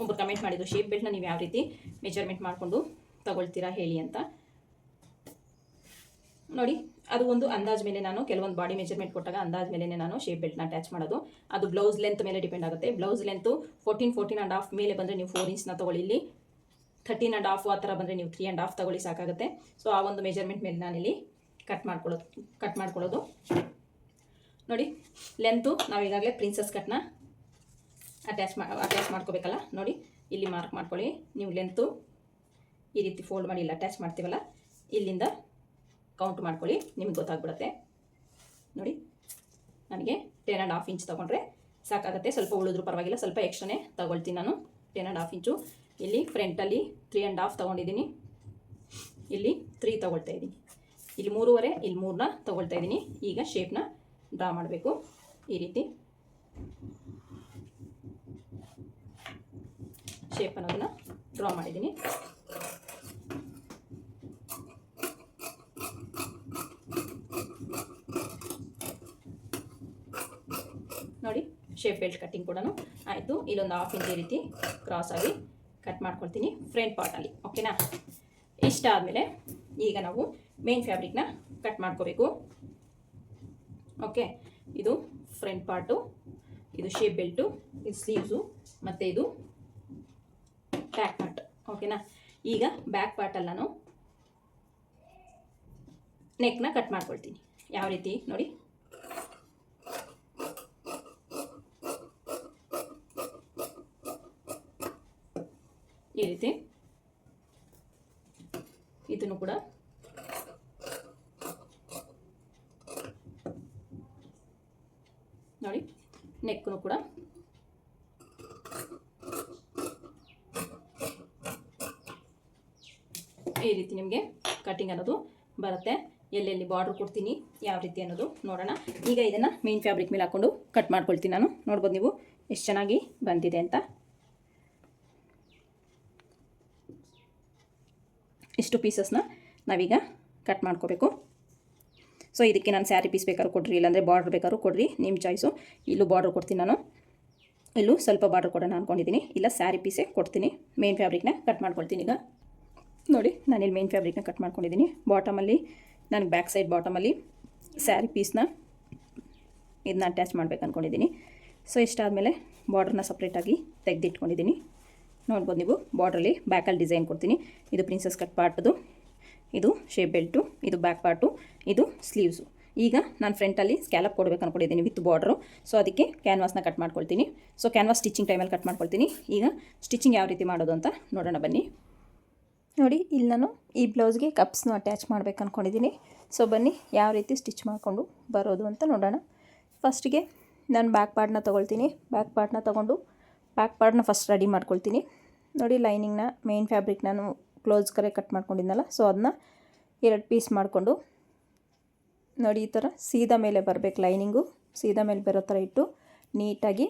ಒಬ್ಬರು ಕಮೆಂಟ್ ಮಾಡಿದ್ರು, ಶೇಪ್ ಬೆಲ್ಟ್ನ ನೀವು ಯಾವ ರೀತಿ ಮೆಜರ್ಮೆಂಟ್ ಮಾಡಿಕೊಂಡು ತಗೊಳ್ತೀರಾ ಹೇಳಿ ಅಂತ. ನೋಡಿ, ಅದು ಒಂದು ಅಂದಾಜ್ ಮೇಲೆ ನಾನು ಕೆಲವೊಂದು ಬಾಡಿ ಮೆಜರ್ಮೆಂಟ್ ಕೊಟ್ಟಾಗ ಅಂದಾಜ್ ಮೇಲೆ ನಾನು ಶೇಪ್ ಬೆಲ್ಟ್ನ ಅಟ್ಯಾಚ್ ಮಾಡೋದು. ಅದು ಬ್ಲೌಸ್ ಲೆಂತ್ ಮೇಲೆ ಡಿಪೆಂಡ್ ಆಗುತ್ತೆ. ಬ್ಲೌಸ್ ಲೆಂತು 14.5 ಮೇಲೆ ಬಂದರೆ ನೀವು 4 ಇಂಚ್ನ ತೊಗೊಳ್ಳಿ. ಇಲ್ಲಿ 13.5 ಆ ಥರ ಬಂದರೆ ನೀವು 3.5 ತೊಗೊಳ್ಳಿ ಸಾಕಾಗುತ್ತೆ. ಸೊ ಆ ಒಂದು ಮೆಜರ್ಮೆಂಟ್ ಮೇಲೆ ನಾನಿಲ್ಲಿ ಕಟ್ ಮಾಡ್ಕೊಳ್ಳೋದು. ನೋಡಿ, ಲೆಂತು ನಾವು ಈಗಾಗಲೇ ಪ್ರಿನ್ಸಸ್ ಕಟ್ನ ಅಟ್ಯಾಚ್ ಮಾಡ್ಕೋಬೇಕಲ್ಲ. ನೋಡಿ ಇಲ್ಲಿ ಮಾರ್ಕ್ ಮಾಡ್ಕೊಳ್ಳಿ. ನೀವು ಲೆಂತು ಈ ರೀತಿ ಫೋಲ್ಡ್ ಮಾಡಿ ಇಲ್ಲಿ ಅಟ್ಯಾಚ್ ಮಾಡ್ತೀವಲ್ಲ, ಇಲ್ಲಿಂದ ಕೌಂಟ್ ಮಾಡ್ಕೊಳ್ಳಿ, ನಿಮ್ಗೆ ಗೊತ್ತಾಗ್ಬಿಡುತ್ತೆ. ನೋಡಿ ನನಗೆ 10.5 ಇಂಚ್ ತೊಗೊಂಡ್ರೆ ಸಾಕಾಗುತ್ತೆ. ಸ್ವಲ್ಪ ಉಳಿದ್ರೂ ಪರವಾಗಿಲ್ಲ, ಸ್ವಲ್ಪ ಎಕ್ಸ್ಟ್ರಾನೇ ತೊಗೊಳ್ತೀನಿ ನಾನು. 10.5 ಇಂಚು. ಇಲ್ಲಿ ಫ್ರಂಟಲ್ಲಿ 3.5 ತೊಗೊಂಡಿದ್ದೀನಿ, ಇಲ್ಲಿ 3 ತೊಗೊಳ್ತಾ ಇದ್ದೀನಿ, ಇಲ್ಲಿ 3.5, ಇಲ್ಲಿ 3ನ ತೊಗೊಳ್ತಾ ಇದ್ದೀನಿ. ಈಗ ಶೇಪ್ನ ಡ್ರಾ ಮಾಡಬೇಕು. ಈ ರೀತಿ ಶೇಪ್ ಅನ್ನೋದನ್ನು ಡ್ರಾ ಮಾಡಿದ್ದೀನಿ. ನೋಡಿ ಶೇಪ್ ಬೆಲ್ಟ್ ಕಟ್ಟಿಂಗ್ ಕೂಡ ಆಯಿತು. ಇಲ್ಲೊಂದು 1/2 ಇಂಚ್ ಈ ರೀತಿ ಕ್ರಾಸ್ ಆಗಿ ಕಟ್ ಮಾಡ್ಕೊಳ್ತೀನಿ ಫ್ರಂಟ್ ಪಾರ್ಟಲ್ಲಿ. ಓಕೆನಾ? ಇಷ್ಟ ಆದಮೇಲೆ ಈಗ ನಾವು ಮೇನ್ ಫ್ಯಾಬ್ರಿಕ್ನ ಕಟ್ ಮಾಡ್ಕೋಬೇಕು. ಓಕೆ, ಇದು ಫ್ರಂಟ್ ಪಾರ್ಟು, ಇದು ಶೇಪ್ ಬೆಲ್ಟು, ಇದು ಸ್ಲೀವ್ಸು, ಮತ್ತು ಇದು ಬ್ಯಾಕ್ ಪಾರ್ಟ್. ಓಕೆನಾ? ಈಗ ಬ್ಯಾಕ್ ಪಾರ್ಟಲ್ಲಿ ನಾನು ನೆಕ್ನ ಕಟ್ ಮಾಡ್ಕೊಳ್ತೀನಿ. ಯಾವ ರೀತಿ ನೋಡಿ, ಈ ರೀತಿ. ಇದನ್ನು ಕೂಡ ನೋಡಿ, ನೆಕ್ನು ಕೂಡ ಈ ರೀತಿ ನಿಮಗೆ ಕಟಿಂಗ್ ಅನ್ನೋದು ಬರುತ್ತೆ. ಎಲ್ಲೆಲ್ಲಿ ಬಾರ್ಡ್ರ್ ಕೊಡ್ತೀನಿ, ಯಾವ ರೀತಿ ಅನ್ನೋದು ನೋಡೋಣ. ಈಗ ಇದನ್ನು ಮೇನ್ ಫ್ಯಾಬ್ರಿಕ್ ಮೇಲೆ ಹಾಕ್ಕೊಂಡು ಕಟ್ ಮಾಡ್ಕೊಳ್ತೀನಿ ನಾನು. ನೋಡ್ಬೋದು ನೀವು ಎಷ್ಟು ಚೆನ್ನಾಗಿ ಬಂದಿದೆ ಅಂತ. ಇಷ್ಟು ಪೀಸಸ್ನ ನಾವೀಗ ಕಟ್ ಮಾಡ್ಕೋಬೇಕು. ಸೊ ಇದಕ್ಕೆ ನಾನು ಸ್ಯಾರಿ ಪೀಸ್ ಬೇಕಾದ್ರೂ ಕೊಡ್ರಿ, ಇಲ್ಲಾಂದರೆ ಬಾರ್ಡ್ರ್ ಬೇಕಾದ್ರೂ ಕೊಡ್ರಿ, ನಿಮ್ಮ ಚಾಯ್ಸು. ಇಲ್ಲೂ ಬಾರ್ಡ್ರ್ ಕೊಡ್ತೀನಿ ನಾನು, ಇಲ್ಲೂ ಸ್ವಲ್ಪ ಬಾರ್ಡ್ರ್ ಕೊಡೋಣ ಅಂದ್ಕೊಂಡಿದ್ದೀನಿ. ಇಲ್ಲ ಸ್ಯಾರಿ ಪೀಸೇ ಕೊಡ್ತೀನಿ. ಮೇನ್ ಫ್ಯಾಬ್ರಿಕ್ನ ಕಟ್ ಮಾಡ್ಕೊಳ್ತೀನಿ. ಈಗ ನೋಡಿ ನಾನಿಲ್ಲಿ ಮೇನ್ ಫ್ಯಾಬ್ರಿಕ್ನ ಕಟ್ ಮಾಡ್ಕೊಂಡಿದ್ದೀನಿ. ಬಾಟಮಲ್ಲಿ ನನಗೆ ಬ್ಯಾಕ್ ಸೈಡ್ ಬಾಟಮಲ್ಲಿ ಸ್ಯಾರಿ ಪೀಸ್ನ ಇದನ್ನ ಅಟ್ಯಾಚ್ ಮಾಡ್ಬೇಕು ಅಂದ್ಕೊಂಡಿದ್ದೀನಿ. ಸೊ ಇಷ್ಟಾದಮೇಲೆ ಬಾರ್ಡ್ರನ್ನ ಸಪ್ರೇಟಾಗಿ ತೆಗೆದಿಟ್ಕೊಂಡಿದ್ದೀನಿ. ನೋಡ್ಬೋದು ನೀವು, ಬಾರ್ಡ್ರಲ್ಲಿ ಬ್ಯಾಕಲ್ಲಿ ಡಿಸೈನ್ ಕೊಡ್ತೀನಿ. ಇದು ಪ್ರಿನ್ಸಸ್ ಕಟ್ ಪಾರ್ಟ್ದು, ಇದು ಶೇಪ್ ಬೆಲ್ಟು, ಇದು ಬ್ಯಾಕ್ ಪಾರ್ಟು, ಇದು ಸ್ಲೀವ್ಸು. ಈಗ ನಾನು ಫ್ರಂಟಲ್ಲಿ ಸ್ಕ್ಯಾಲಪ್ ಕೊಡಬೇಕು ಅಂದ್ಕೊಂಡಿದ್ದೀನಿ ವಿತ್ ಬಾರ್ಡ್ರು. ಸೊ ಅದಕ್ಕೆ ಕ್ಯಾನ್ವಾಸ್ನ ಕಟ್ ಮಾಡ್ಕೊಳ್ತೀನಿ. ಸೊ ಕ್ಯಾನ್ವಾಸ್ ಸ್ಟಿಚಿಂಗ್ ಟೈಮಲ್ಲಿ ಕಟ್ ಮಾಡ್ಕೊಳ್ತೀನಿ. ಈಗ ಸ್ಟಿಚಿಂಗ್ ಯಾವ ರೀತಿ ಮಾಡೋದು ಅಂತ ನೋಡೋಣ ಬನ್ನಿ. ನೋಡಿ, ಇಲ್ಲಿ ನಾನು ಈ ಬ್ಲೌಸ್ಗೆ ಕಪ್ಸ್ನ ಅಟ್ಯಾಚ್ ಮಾಡ್ಬೇಕು ಅಂದ್ಕೊಂಡಿದ್ದೀನಿ. ಸೊ ಬನ್ನಿ ಯಾವ ರೀತಿ ಸ್ಟಿಚ್ ಮಾಡಿಕೊಂಡು ಬರೋದು ಅಂತ ನೋಡೋಣ. ಫಸ್ಟಿಗೆ ನಾನು ಬ್ಯಾಕ್ ಪಾರ್ಟ್ನ ತೊಗೊಳ್ತೀನಿ. ಬ್ಯಾಕ್ ಪಾರ್ಟ್ನ ತೊಗೊಂಡು ಬ್ಯಾಕ್ ಪಾರ್ಟ್ನ ಫಸ್ಟ್ ರೆಡಿ ಮಾಡ್ಕೊಳ್ತೀನಿ. ನೋಡಿ ಲೈನಿಂಗ್ನ ಮೇನ್ ಫ್ಯಾಬ್ರಿಕ್ ನಾನು ಕ್ಲೋಸ್ ಕರೆ ಕಟ್ ಮಾಡ್ಕೊಂಡಿದ್ನಲ್ಲ, ಸೊ ಅದನ್ನ 2 ಪೀಸ್ ಮಾಡಿಕೊಂಡು ನೋಡಿ ಈ ಥರ ಸೀದಾ ಮೇಲೆ ಬರಬೇಕು. ಲೈನಿಂಗು ಸೀದಾ ಮೇಲೆ ಬರೋ ಥರ ಇಟ್ಟು ನೀಟಾಗಿ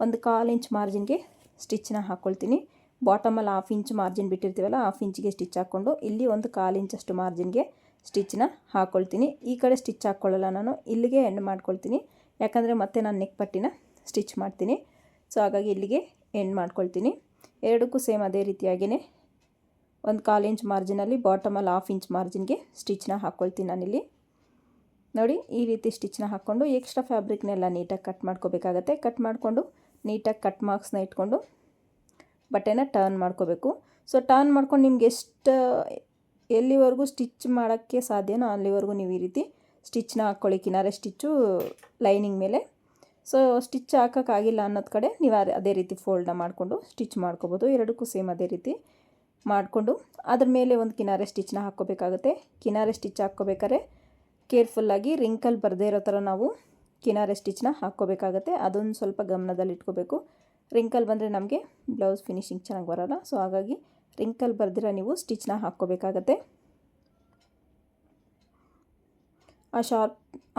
1/4 ಇಂಚ್ ಮಾರ್ಜಿನ್ಗೆ ಸ್ಟಿಚ್ನ ಹಾಕ್ಕೊಳ್ತೀನಿ. ಬಾಟಮಲ್ಲಿ 1/2 ಇಂಚ್ ಮಾರ್ಜಿನ್ ಬಿಟ್ಟಿರ್ತೀವಲ್ಲ, 1/2 ಇಂಚಿಗೆ ಸ್ಟಿಚ್ ಹಾಕ್ಕೊಂಡು ಇಲ್ಲಿ 1/4 ಇಂಚಷ್ಟು ಮಾರ್ಜಿನ್ಗೆ ಸ್ಟಿಚ್ನ ಹಾಕ್ಕೊಳ್ತೀನಿ. ಈ ಕಡೆ ಸ್ಟಿಚ್ ಹಾಕ್ಕೊಳ್ಳಲ್ಲ ನಾನು, ಇಲ್ಲಿಗೆ ಎಂಡ್ ಮಾಡ್ಕೊಳ್ತೀನಿ. ಯಾಕಂದರೆ ಮತ್ತೆ ನಾನು ನೆಕ್ ಪಟ್ಟಿನ ಸ್ಟಿಚ್ ಮಾಡ್ತೀನಿ. ಸೊ ಹಾಗಾಗಿ ಇಲ್ಲಿಗೆ ಎಂಡ್ ಮಾಡ್ಕೊಳ್ತೀನಿ. ಎರಡಕ್ಕೂ ಸೇಮ್ ಅದೇ ರೀತಿಯಾಗಿಯೇ 1/4 ಇಂಚ್ ಮಾರ್ಜಿನಲ್ಲಿ ಬಾಟಮಲ್ಲಿ 1/2 ಇಂಚ್ ಮಾರ್ಜಿನ್ಗೆ ಸ್ಟಿಚ್ನ ಹಾಕ್ಕೊಳ್ತೀನಿ ನಾನಿಲ್ಲಿ. ನೋಡಿ ಈ ರೀತಿ ಸ್ಟಿಚ್ನ ಹಾಕ್ಕೊಂಡು ಎಕ್ಸ್ಟ್ರಾ ಫ್ಯಾಬ್ರಿಕ್ನೆಲ್ಲ ನೀಟಾಗಿ ಕಟ್ ಮಾಡ್ಕೋಬೇಕಾಗತ್ತೆ. ಕಟ್ ಮಾಡಿಕೊಂಡು ನೀಟಾಗಿ ಕಟ್ ಮಾರ್ಕ್ಸ್ನ ಇಟ್ಕೊಂಡು ಬಟ್ಟೆನ ಟರ್ನ್ ಮಾಡ್ಕೋಬೇಕು. ಸೊ ಟರ್ನ್ ಮಾಡ್ಕೊಂಡು ನಿಮ್ಗೆ ಎಷ್ಟು ಎಲ್ಲಿವರೆಗೂ ಸ್ಟಿಚ್ ಮಾಡೋಕ್ಕೆ ಸಾಧ್ಯನೋ ಅಲ್ಲಿವರೆಗೂ ನೀವು ಈ ರೀತಿ ಸ್ಟಿಚ್ನ ಹಾಕ್ಕೊಳ್ಳಿ. ಕಿನಾರೆ ಸ್ಟಿಚ್ಚು ಲೈನಿಂಗ್ ಮೇಲೆ. ಸೊ ಸ್ಟಿಚ್ ಹಾಕೋಕ್ಕಾಗಿಲ್ಲ ಅನ್ನೋದು ಕಡೆ ನೀವು ಅದೇ ರೀತಿ ಫೋಲ್ಡ್ನ ಮಾಡಿಕೊಂಡು ಸ್ಟಿಚ್ ಮಾಡ್ಕೋಬೋದು. ಎರಡಕ್ಕೂ ಸೇಮ್ ಅದೇ ರೀತಿ ಮಾಡಿಕೊಂಡು ಅದ್ರ ಮೇಲೆ ಒಂದು ಕಿನಾರೆ ಸ್ಟಿಚ್ನ ಹಾಕ್ಕೋಬೇಕಾಗುತ್ತೆ. ಕಿನಾರೆ ಸ್ಟಿಚ್ ಹಾಕ್ಕೋಬೇಕಾದ್ರೆ ಕೇರ್ಫುಲ್ಲಾಗಿ ರಿಂಕಲ್ ಬರದೇ ಇರೋ ಥರ ನಾವು ಕಿನಾರೆ ಸ್ಟಿಚ್ನ ಹಾಕ್ಕೋಬೇಕಾಗತ್ತೆ. ಅದೊಂದು ಸ್ವಲ್ಪ ಗಮನದಲ್ಲಿ ಇಟ್ಕೋಬೇಕು. ರಿಂಕಲ್ ಬಂದರೆ ನಮಗೆ ಬ್ಲೌಸ್ ಫಿನಿಶಿಂಗ್ ಚೆನ್ನಾಗಿ ಬರೋಲ್ಲ. ಸೊ ಹಾಗಾಗಿ ರಿಂಕಲ್ ಬರ್ದಿರ ನೀವು ಸ್ಟಿಚ್ನ ಹಾಕ್ಕೋಬೇಕಾಗತ್ತೆ.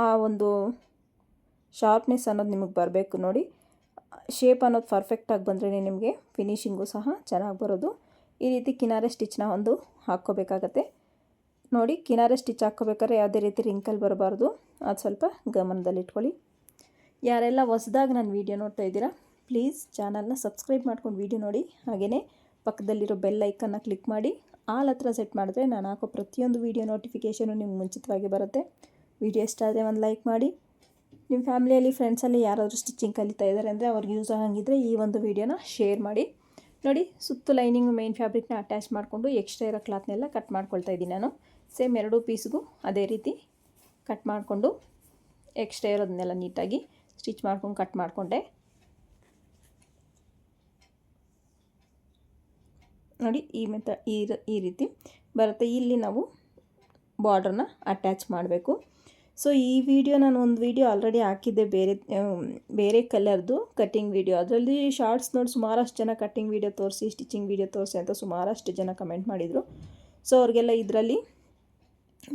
ಆ ಒಂದು ಶಾರ್ಪ್ನೆಸ್ ಅನ್ನೋದು ನಿಮಗೆ ಬರಬೇಕು. ನೋಡಿ ಶೇಪ್ ಅನ್ನೋದು ಪರ್ಫೆಕ್ಟಾಗಿ ಬಂದ್ರೇ ನಿಮಗೆ ಫಿನಿಶಿಂಗು ಸಹ ಚೆನ್ನಾಗಿ ಬರೋದು. ಈ ರೀತಿ ಕಿನಾರೆ ಸ್ಟಿಚ್ನ ಒಂದು ಹಾಕ್ಕೋಬೇಕಾಗತ್ತೆ. ನೋಡಿ ಕಿನಾರೆ ಸ್ಟಿಚ್ ಹಾಕ್ಕೋಬೇಕಾದ್ರೆ ಯಾವುದೇ ರೀತಿ ರಿಂಕಲ್ ಬರಬಾರ್ದು, ಅದು ಸ್ವಲ್ಪ ಗಮನದಲ್ಲಿಟ್ಕೊಳ್ಳಿ. ಯಾರೆಲ್ಲ ಹೊಸದಾಗಿ ನನ್ನ ವೀಡಿಯೋ ನೋಡ್ತಾ ಇದ್ದೀರಾ, ಪ್ಲೀಸ್ ಚಾನಲ್ನ ಸಬ್ಸ್ಕ್ರೈಬ್ ಮಾಡ್ಕೊಂಡು ವೀಡಿಯೋ ನೋಡಿ. ಹಾಗೆಯೇ ಪಕ್ಕದಲ್ಲಿರೋ ಬೆಲ್ ಐಕನ್ನ ಕ್ಲಿಕ್ ಮಾಡಿ ಆಲ್ ಹತ್ರ ಸೆಟ್ ಮಾಡಿದ್ರೆ ನಾನು ಹಾಕೋ ಪ್ರತಿಯೊಂದು ವೀಡಿಯೋ ನೋಟಿಫಿಕೇಷನು ನಿಮ್ಗೆ ಮುಂಚಿತವಾಗಿ ಬರುತ್ತೆ. ವೀಡಿಯೋ ಇಷ್ಟ ಆದರೆ ಒಂದು ಲೈಕ್ ಮಾಡಿ. ನಿಮ್ಮ ಫ್ಯಾಮಿಲಿಯಲ್ಲಿ ಫ್ರೆಂಡ್ಸಲ್ಲಿ ಯಾರಾದರೂ ಸ್ಟಿಚಿಂಗ್ ಕಲಿತಾ ಇದ್ದಾರೆ ಅಂದರೆ ಅವ್ರಿಗೆ ಯೂಸ್ ಆಗಂಗಿದ್ರೆ ಈ ಒಂದು ವೀಡಿಯೋನ ಶೇರ್ ಮಾಡಿ. ನೋಡಿ ಸುತ್ತು ಲೈನಿಂಗ್ ಮೇನ್ ಫ್ಯಾಬ್ರಿಕ್ನ ಅಟ್ಯಾಚ್ ಮಾಡಿಕೊಂಡು ಎಕ್ಸ್ಟ್ರಾ ಇರೋ ಕ್ಲಾತ್ನೆಲ್ಲ ಕಟ್ ಮಾಡ್ಕೊಳ್ತಾ ಇದ್ದೀನಿ ನಾನು. ಸೇಮ್ 2 ಪೀಸ್ಗೂ ಅದೇ ರೀತಿ ಕಟ್ ಮಾಡಿಕೊಂಡು ಎಕ್ಸ್ಟ್ರಾ ಇರೋದನ್ನೆಲ್ಲ ನೀಟಾಗಿ ಸ್ಟಿಚ್ ಮಾಡ್ಕೊಂಡು ಕಟ್ ಮಾಡಿಕೊಂಡೆ. ನೋಡಿ ಈ ರೀತಿ ಬರುತ್ತೆ. ಇಲ್ಲಿ ನಾವು ಬಾರ್ಡ್ರನ್ನ ಅಟ್ಯಾಚ್ ಮಾಡಬೇಕು. ಸೊ ಈ ವಿಡಿಯೋ ನಾನು ಒಂದು ವಿಡಿಯೋ ಆಲ್ರೆಡಿ ಹಾಕಿದ್ದೆ, ಬೇರೆ ಕಲರ್ದು ಕಟ್ಟಿಂಗ್ ವಿಡಿಯೋ. ಅದರಲ್ಲಿ ಶಾರ್ಟ್ಸ್ ನೋಡಿ ಸುಮಾರಷ್ಟು ಜನ ಕಟ್ಟಿಂಗ್ ವಿಡಿಯೋ ತೋರಿಸಿ, ಸ್ಟಿಚಿಂಗ್ ವಿಡಿಯೋ ತೋರಿಸಿ ಅಂತ ಸುಮಾರಷ್ಟು ಜನ ಕಮೆಂಟ್ ಮಾಡಿದರು. ಸೊ ಅವ್ರಿಗೆಲ್ಲ ಇದರಲ್ಲಿ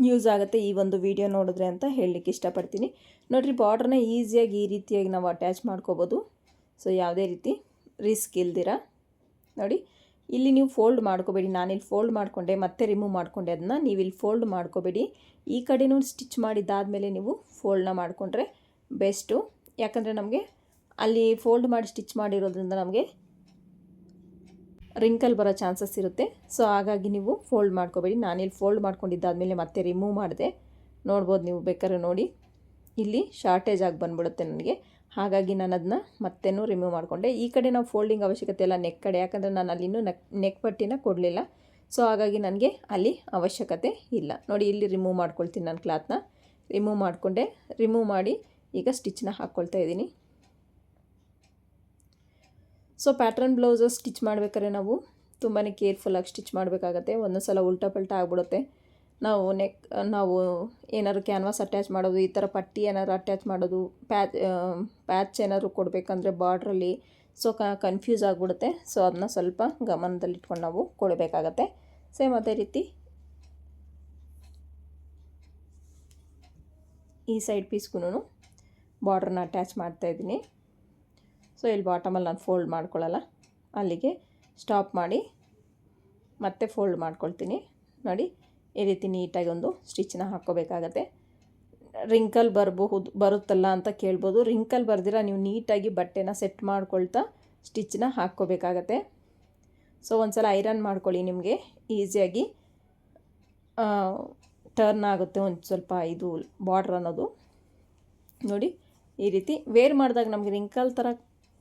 ಯೂಸ್ ಆಗುತ್ತೆ ಈ ಒಂದು ವಿಡಿಯೋ ನೋಡಿದ್ರೆ ಅಂತ ಹೇಳಲಿಕ್ಕೆ ಇಷ್ಟಪಡ್ತೀನಿ. ನೋಡಿರಿ, ಬಾರ್ಡ್ರನ್ನ ಈಸಿಯಾಗಿ ಈ ರೀತಿಯಾಗಿ ನಾವು ಅಟ್ಯಾಚ್ ಮಾಡ್ಕೋಬೋದು. ಸೊ ಯಾವುದೇ ರೀತಿ ರಿಸ್ಕ್ ಇಲ್ದಿರ ನೋಡಿ. ಇಲ್ಲಿ ನೀವು ಫೋಲ್ಡ್ ಮಾಡ್ಕೋಬೇಡಿ. ನಾನಿಲ್ಲಿ ಫೋಲ್ಡ್ ಮಾಡಿಕೊಂಡೆ ಮತ್ತೆ ರಿಮೂವ್ ಮಾಡಿಕೊಂಡೆ. ಅದನ್ನ ನೀವು ಇಲ್ಲಿ ಫೋಲ್ಡ್ ಮಾಡ್ಕೋಬೇಡಿ. ಈ ಕಡೆನೂ ಸ್ಟಿಚ್ ಮಾಡಿದ್ದಾದಮೇಲೆ ನೀವು ಫೋಲ್ಡ್ನ ಮಾಡಿಕೊಂಡ್ರೆ ಬೆಸ್ಟು. ಯಾಕಂದರೆ ನಮಗೆ ಅಲ್ಲಿ ಫೋಲ್ಡ್ ಮಾಡಿ ಸ್ಟಿಚ್ ಮಾಡಿರೋದ್ರಿಂದ ನಮಗೆ ರಿಂಕಲ್ ಬರೋ ಚಾನ್ಸಸ್ ಇರುತ್ತೆ. ಸೊ ಹಾಗಾಗಿ ನೀವು ಫೋಲ್ಡ್ ಮಾಡ್ಕೋಬೇಡಿ. ನಾನಿಲ್ಲಿ ಫೋಲ್ಡ್ ಮಾಡ್ಕೊಂಡಿದ್ದಾದಮೇಲೆ ಮತ್ತೆ ರಿಮೂವ್ ಮಾಡಿದೆ. ನೋಡ್ಬೋದು ನೀವು ಬೇಕಾದ್ರೆ ನೋಡಿ, ಇಲ್ಲಿ ಶಾರ್ಟೇಜ್ ಆಗಿ ಬಂದುಬಿಡುತ್ತೆ ನನಗೆ. ಹಾಗಾಗಿ ನಾನು ಅದನ್ನ ಮತ್ತೇನೂ ರಿಮೂವ್ ಮಾಡಿಕೊಂಡೆ. ಈ ಕಡೆ ನಾವು ಫೋಲ್ಡಿಂಗ್ ಅವಶ್ಯಕತೆ ಇಲ್ಲ, ನೆಕ್ ಕಡೆ, ಯಾಕಂದರೆ ನಾನು ಅಲ್ಲಿ ಇನ್ನೂ ನೆಕ್ ಪಟ್ಟಿನ ಕೊಡಲಿಲ್ಲ. ಸೊ ಹಾಗಾಗಿ ನನಗೆ ಅಲ್ಲಿ ಅವಶ್ಯಕತೆ ಇಲ್ಲ. ನೋಡಿ, ಇಲ್ಲಿ ರಿಮೂವ್ ಮಾಡ್ಕೊಳ್ತೀನಿ. ನಾನು ಕ್ಲಾತ್ನ ರಿಮೂವ್ ಮಾಡಿಕೊಂಡೆ. ರಿಮೂವ್ ಮಾಡಿ ಈಗ ಸ್ಟಿಚ್ನ ಹಾಕ್ಕೊಳ್ತಾ ಇದ್ದೀನಿ. ಸೊ ಪ್ಯಾಟ್ರನ್ ಬ್ಲೌಸಸ್ ಸ್ಟಿಚ್ ಮಾಡಬೇಕಾದ್ರೆ ನಾವು ತುಂಬಾ ಕೇರ್ಫುಲ್ಲಾಗಿ ಸ್ಟಿಚ್ ಮಾಡಬೇಕಾಗತ್ತೆ. ಒಂದೊಂದು ಸಲ ಉಲ್ಟಾ ಪಲ್ಟಾ ಆಗಿಬಿಡುತ್ತೆ. ನಾವು ಏನಾದ್ರು ಕ್ಯಾನ್ವಾಸ್ ಅಟ್ಯಾಚ್ ಮಾಡೋದು, ಈ ಥರ ಪಟ್ಟಿ ಏನಾದ್ರು ಅಟ್ಯಾಚ್ ಮಾಡೋದು, ಪ್ಯಾಚ್ ಏನಾದ್ರು ಕೊಡಬೇಕಂದ್ರೆ ಬಾರ್ಡ್ರಲ್ಲಿ ಸೊ ಕನ್ಫ್ಯೂಸ್ ಆಗಿಬಿಡುತ್ತೆ. ಸೊ ಅದನ್ನ ಸ್ವಲ್ಪ ಗಮನದಲ್ಲಿಟ್ಕೊಂಡು ನಾವು ಕೊಡಬೇಕಾಗತ್ತೆ. ಸೇಮ್ ಅದೇ ರೀತಿ ಈ ಸೈಡ್ ಪೀಸ್ಗೂ ಬಾರ್ಡ್ರನ್ನ ಅಟ್ಯಾಚ್ ಮಾಡ್ತಾಯಿದ್ದೀನಿ. ಸೊ ಇಲ್ಲಿ ಬಾಟಮಲ್ಲಿ ನಾನು ಫೋಲ್ಡ್ ಮಾಡ್ಕೊಳ್ಳಲ್ಲ, ಅಲ್ಲಿಗೆ ಸ್ಟಾಪ್ ಮಾಡಿ ಮತ್ತೆ ಫೋಲ್ಡ್ ಮಾಡ್ಕೊಳ್ತೀನಿ. ನೋಡಿ, ಈ ರೀತಿ ನೀಟಾಗಿ ಒಂದು ಸ್ಟಿಚ್ನ ಹಾಕ್ಕೋಬೇಕಾಗತ್ತೆ. ರಿಂಕಲ್ ಬರುತ್ತಲ್ಲ ಅಂತ ಕೇಳ್ಬೋದು. ರಿಂಕಲ್ ಬರ್ದಿರ ನೀವು ನೀಟಾಗಿ ಬಟ್ಟೆನ ಸೆಟ್ ಮಾಡ್ಕೊಳ್ತಾ ಸ್ಟಿಚ್ನ ಹಾಕ್ಕೋಬೇಕಾಗತ್ತೆ. ಸೊ ಒಂದು ಸಲ ಐರನ್ ಮಾಡ್ಕೊಳ್ಳಿ, ನಿಮಗೆ ಈಸಿಯಾಗಿ ಟರ್ನ್ ಆಗುತ್ತೆ ಒಂದು ಸ್ವಲ್ಪ ಇದು ಬಾರ್ಡ್ರ್ ಅನ್ನೋದು. ನೋಡಿ, ಈ ರೀತಿ ವೇರ್ ಮಾಡಿದಾಗ ನಮಗೆ ರಿಂಕಲ್ ಥರ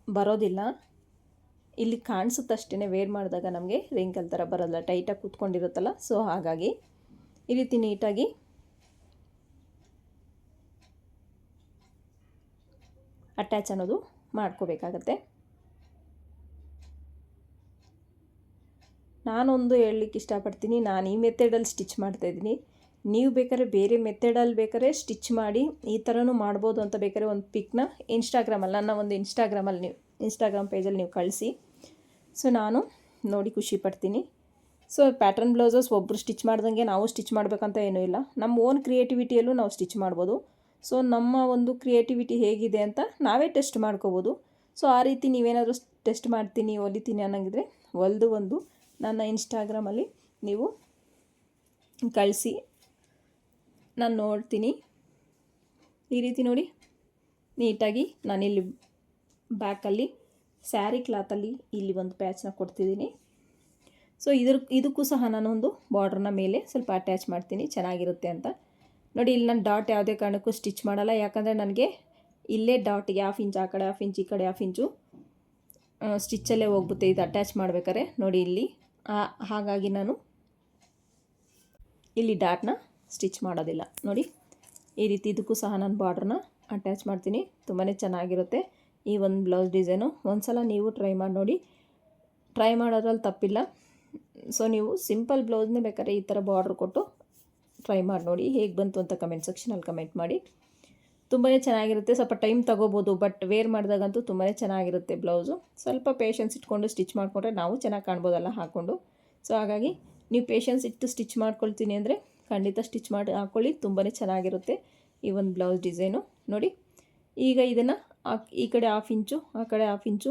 ಬರೋದಿಲ್ಲ. ಇಲ್ಲಿ ಕಾಣಿಸುತ್ತಷ್ಟೇ, ವೇರ್ ಮಾಡಿದಾಗ ನಮಗೆ ರಿಂಕಲ್ ಥರ ಬರೋಲ್ಲ, ಟೈಟಾಗಿ ಕೂತ್ಕೊಂಡಿರುತ್ತಲ್ಲ. ಸೊ ಹಾಗಾಗಿ ಈ ರೀತಿ ನೀಟಾಗಿ ಅಟ್ಯಾಚ್ ಅನ್ನೋದು ಮಾಡ್ಕೋಬೇಕಾಗತ್ತೆ. ನಾನೊಂದು ಹೇಳಲಿಕ್ಕೆ ಇಷ್ಟಪಡ್ತೀನಿ, ನಾನು ಈ ಮೆಥಡಲ್ಲಿ ಸ್ಟಿಚ್ ಮಾಡ್ತಾಯಿದ್ದೀನಿ. ನೀವು ಬೇಕಾದ್ರೆ ಬೇರೆ ಮೆಥಡಲ್ಲಿ ಬೇಕಾದ್ರೆ ಸ್ಟಿಚ್ ಮಾಡಿ ಈ ಥರನೂ ಮಾಡ್ಬೋದು ಅಂತ ಬೇಕಾದ್ರೆ ಒಂದು ಪಿಕ್ನ ನನ್ನ ಒಂದು ಇನ್ಸ್ಟಾಗ್ರಾಮ್ ಪೇಜಲ್ಲಿ ನೀವು ಕಳಿಸಿ. ಸೊ ನಾನು ನೋಡಿ ಖುಷಿ ಪಡ್ತೀನಿ. ಸೊ ಪ್ಯಾಟ್ರನ್ ಬ್ಲೌಸಸ್ ಒಬ್ಬರು ಸ್ಟಿಚ್ ಮಾಡ್ದಂಗೆ ನಾವು ಸ್ಟಿಚ್ ಮಾಡಬೇಕಂತ ಏನೂ ಇಲ್ಲ. ನಮ್ಮ ಓನ್ ಕ್ರಿಯೇಟಿವಿಟಿಯಲ್ಲೂ ನಾವು ಸ್ಟಿಚ್ ಮಾಡ್ಬೋದು. ಸೊ ನಮ್ಮ ಒಂದು ಕ್ರಿಯೇಟಿವಿಟಿ ಹೇಗಿದೆ ಅಂತ ನಾವೇ ಟೆಸ್ಟ್ ಮಾಡ್ಕೋಬೋದು. ಸೊ ಆ ರೀತಿ ನೀವೇನಾದರೂ ಟೆಸ್ಟ್ ಮಾಡ್ತೀನಿ, ಹೊಲಿತೀನಿ ಅನ್ನೋಂಗಿದ್ರೆ ಒಂದು ನನ್ನ ಇನ್ಸ್ಟಾಗ್ರಾಮಲ್ಲಿ ನೀವು ಕಳಿಸಿ, ನಾನು ನೋಡ್ತೀನಿ. ಈ ರೀತಿ ನೋಡಿ, ನೀಟಾಗಿ ನಾನಿಲ್ಲಿ ಬ್ಯಾಕಲ್ಲಿ ಸ್ಯಾರಿ ಕ್ಲಾತಲ್ಲಿ ಇಲ್ಲಿ ಒಂದು ಪ್ಯಾಚ್ನ ಕೊಡ್ತಿದ್ದೀನಿ. ಸೊ ಇದಕ್ಕೂ ಸಹ ನಾನೊಂದು ಬಾರ್ಡ್ರನ್ನ ಮೇಲೆ ಸ್ವಲ್ಪ ಅಟ್ಯಾಚ್ ಮಾಡ್ತೀನಿ, ಚೆನ್ನಾಗಿರುತ್ತೆ ಅಂತ. ನೋಡಿ, ಇಲ್ಲಿ ನಾನು ಡಾಟ್ ಯಾವುದೇ ಕಾರಣಕ್ಕೂ ಸ್ಟಿಚ್ ಮಾಡಲ್ಲ. ಯಾಕಂದರೆ ನನಗೆ ಇಲ್ಲೇ ಡಾಟಿಗೆ 1/2 ಇಂಚ್, ಆ ಕಡೆ 1/2 ಇಂಚ್, ಈ ಕಡೆ 1/2 ಇಂಚು ಸ್ಟಿಚ್ಚಲ್ಲೇ ಹೋಗ್ಬಿಡುತ್ತೆ ಇದು ಅಟ್ಯಾಚ್ ಮಾಡ್ಬೇಕಾದ್ರೆ. ನೋಡಿ ಇಲ್ಲಿ ಹಾಗಾಗಿ ನಾನು ಇಲ್ಲಿ ಡಾಟ್ನ ಸ್ಟಿಚ್ ಮಾಡೋದಿಲ್ಲ. ನೋಡಿ, ಈ ರೀತಿ ಇದಕ್ಕೂ ಸಹ ನಾನು ಬಾರ್ಡ್ರನ್ನ ಅಟ್ಯಾಚ್ ಮಾಡ್ತೀನಿ. ತುಂಬಾ ಚೆನ್ನಾಗಿರುತ್ತೆ ಈ ಒಂದು ಬ್ಲೌಸ್ ಡಿಸೈನು. ಒಂದು ಸಲ ನೀವು ಟ್ರೈ ಮಾಡಿ ನೋಡಿ, ಟ್ರೈ ಮಾಡೋದ್ರಲ್ಲಿ ತಪ್ಪಿಲ್ಲ. ಸೊ ನೀವು ಸಿಂಪಲ್ ಬ್ಲೌಸ್ನೇ ಬೇಕಾದ್ರೆ ಈ ಥರ ಬಾರ್ಡ್ರ್ ಕೊಟ್ಟು ಟ್ರೈ ಮಾಡಿ ನೋಡಿ, ಹೇಗೆ ಬಂತು ಅಂತ ಕಮೆಂಟ್ ಸೆಕ್ಷನಲ್ಲಿ ಕಮೆಂಟ್ ಮಾಡಿ. ತುಂಬಾ ಚೆನ್ನಾಗಿರುತ್ತೆ. ಸ್ವಲ್ಪ ಟೈಮ್ ತೊಗೋಬೋದು, ಬಟ್ ವೇರ್ ಮಾಡಿದಾಗಂತೂ ತುಂಬಾ ಚೆನ್ನಾಗಿರುತ್ತೆ ಬ್ಲೌಸು. ಸ್ವಲ್ಪ ಪೇಷನ್ಸ್ ಇಟ್ಕೊಂಡು ಸ್ಟಿಚ್ ಮಾಡಿಕೊಂಡ್ರೆ ನಾವು ಚೆನ್ನಾಗಿ ಕಾಣ್ಬೋದಲ್ಲ ಹಾಕ್ಕೊಂಡು. ಸೊ ಹಾಗಾಗಿ ನೀವು ಪೇಷನ್ಸ್ ಇಟ್ಟು ಸ್ಟಿಚ್ ಮಾಡ್ಕೊಳ್ತೀನಿ ಅಂದರೆ ಖಂಡಿತ ಸ್ಟಿಚ್ ಮಾಡಿ ಹಾಕ್ಕೊಳ್ಳಿ, ತುಂಬಾ ಚೆನ್ನಾಗಿರುತ್ತೆ ಈ ಒಂದು ಬ್ಲೌಸ್ ಡಿಸೈನು. ನೋಡಿ, ಈಗ ಇದನ್ನು ಈ ಕಡೆ 1/2 ಇಂಚು, ಆ ಕಡೆ 1/2 ಇಂಚು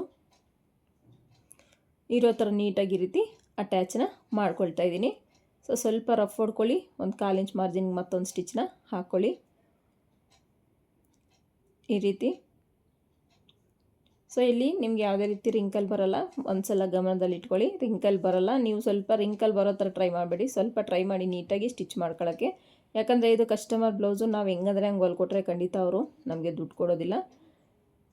ಇರೋ ಥರ ನೀಟಾಗಿ ಈ ರೀತಿ ಅಟ್ಯಾಚನ್ನ ಮಾಡ್ಕೊಳ್ತಾ ಇದ್ದೀನಿ. ಸೊ ಸ್ವಲ್ಪ ರಫ್ ಹೊಡ್ಕೊಳ್ಳಿ, ಒಂದು 1/4 ಇಂಚ್ ಮಾರ್ಜಿನ್ಗೆ ಮತ್ತೊಂದು ಸ್ಟಿಚ್ನ ಹಾಕ್ಕೊಳ್ಳಿ ಈ ರೀತಿ. ಸೊ ಇಲ್ಲಿ ನಿಮ್ಗೆ ಯಾವುದೇ ರೀತಿ ರಿಂಕಲ್ ಬರೋಲ್ಲ, ಒಂದು ಸಲ ಗಮನದಲ್ಲಿ ಇಟ್ಕೊಳ್ಳಿ. ರಿಂಕಲ್ ಬರೋಲ್ಲ, ನೀವು ಸ್ವಲ್ಪ ರಿಂಕಲ್ ಬರೋ ಥರ ಟ್ರೈ ಮಾಡಬೇಡಿ, ಸ್ವಲ್ಪ ಟ್ರೈ ಮಾಡಿ ನೀಟಾಗಿ ಸ್ಟಿಚ್ ಮಾಡ್ಕೊಳ್ಳೋಕ್ಕೆ. ಯಾಕಂದರೆ ಇದು ಕಸ್ಟಮರ್ ಬ್ಲೌಸು, ನಾವು ಹೆಂಗಂದರೆ ಹಂಗೆ ಹೊಲ್ಕೊಟ್ರೆ ಖಂಡಿತ ಅವರು ನಮಗೆ ದುಡ್ಡು ಕೊಡೋದಿಲ್ಲ.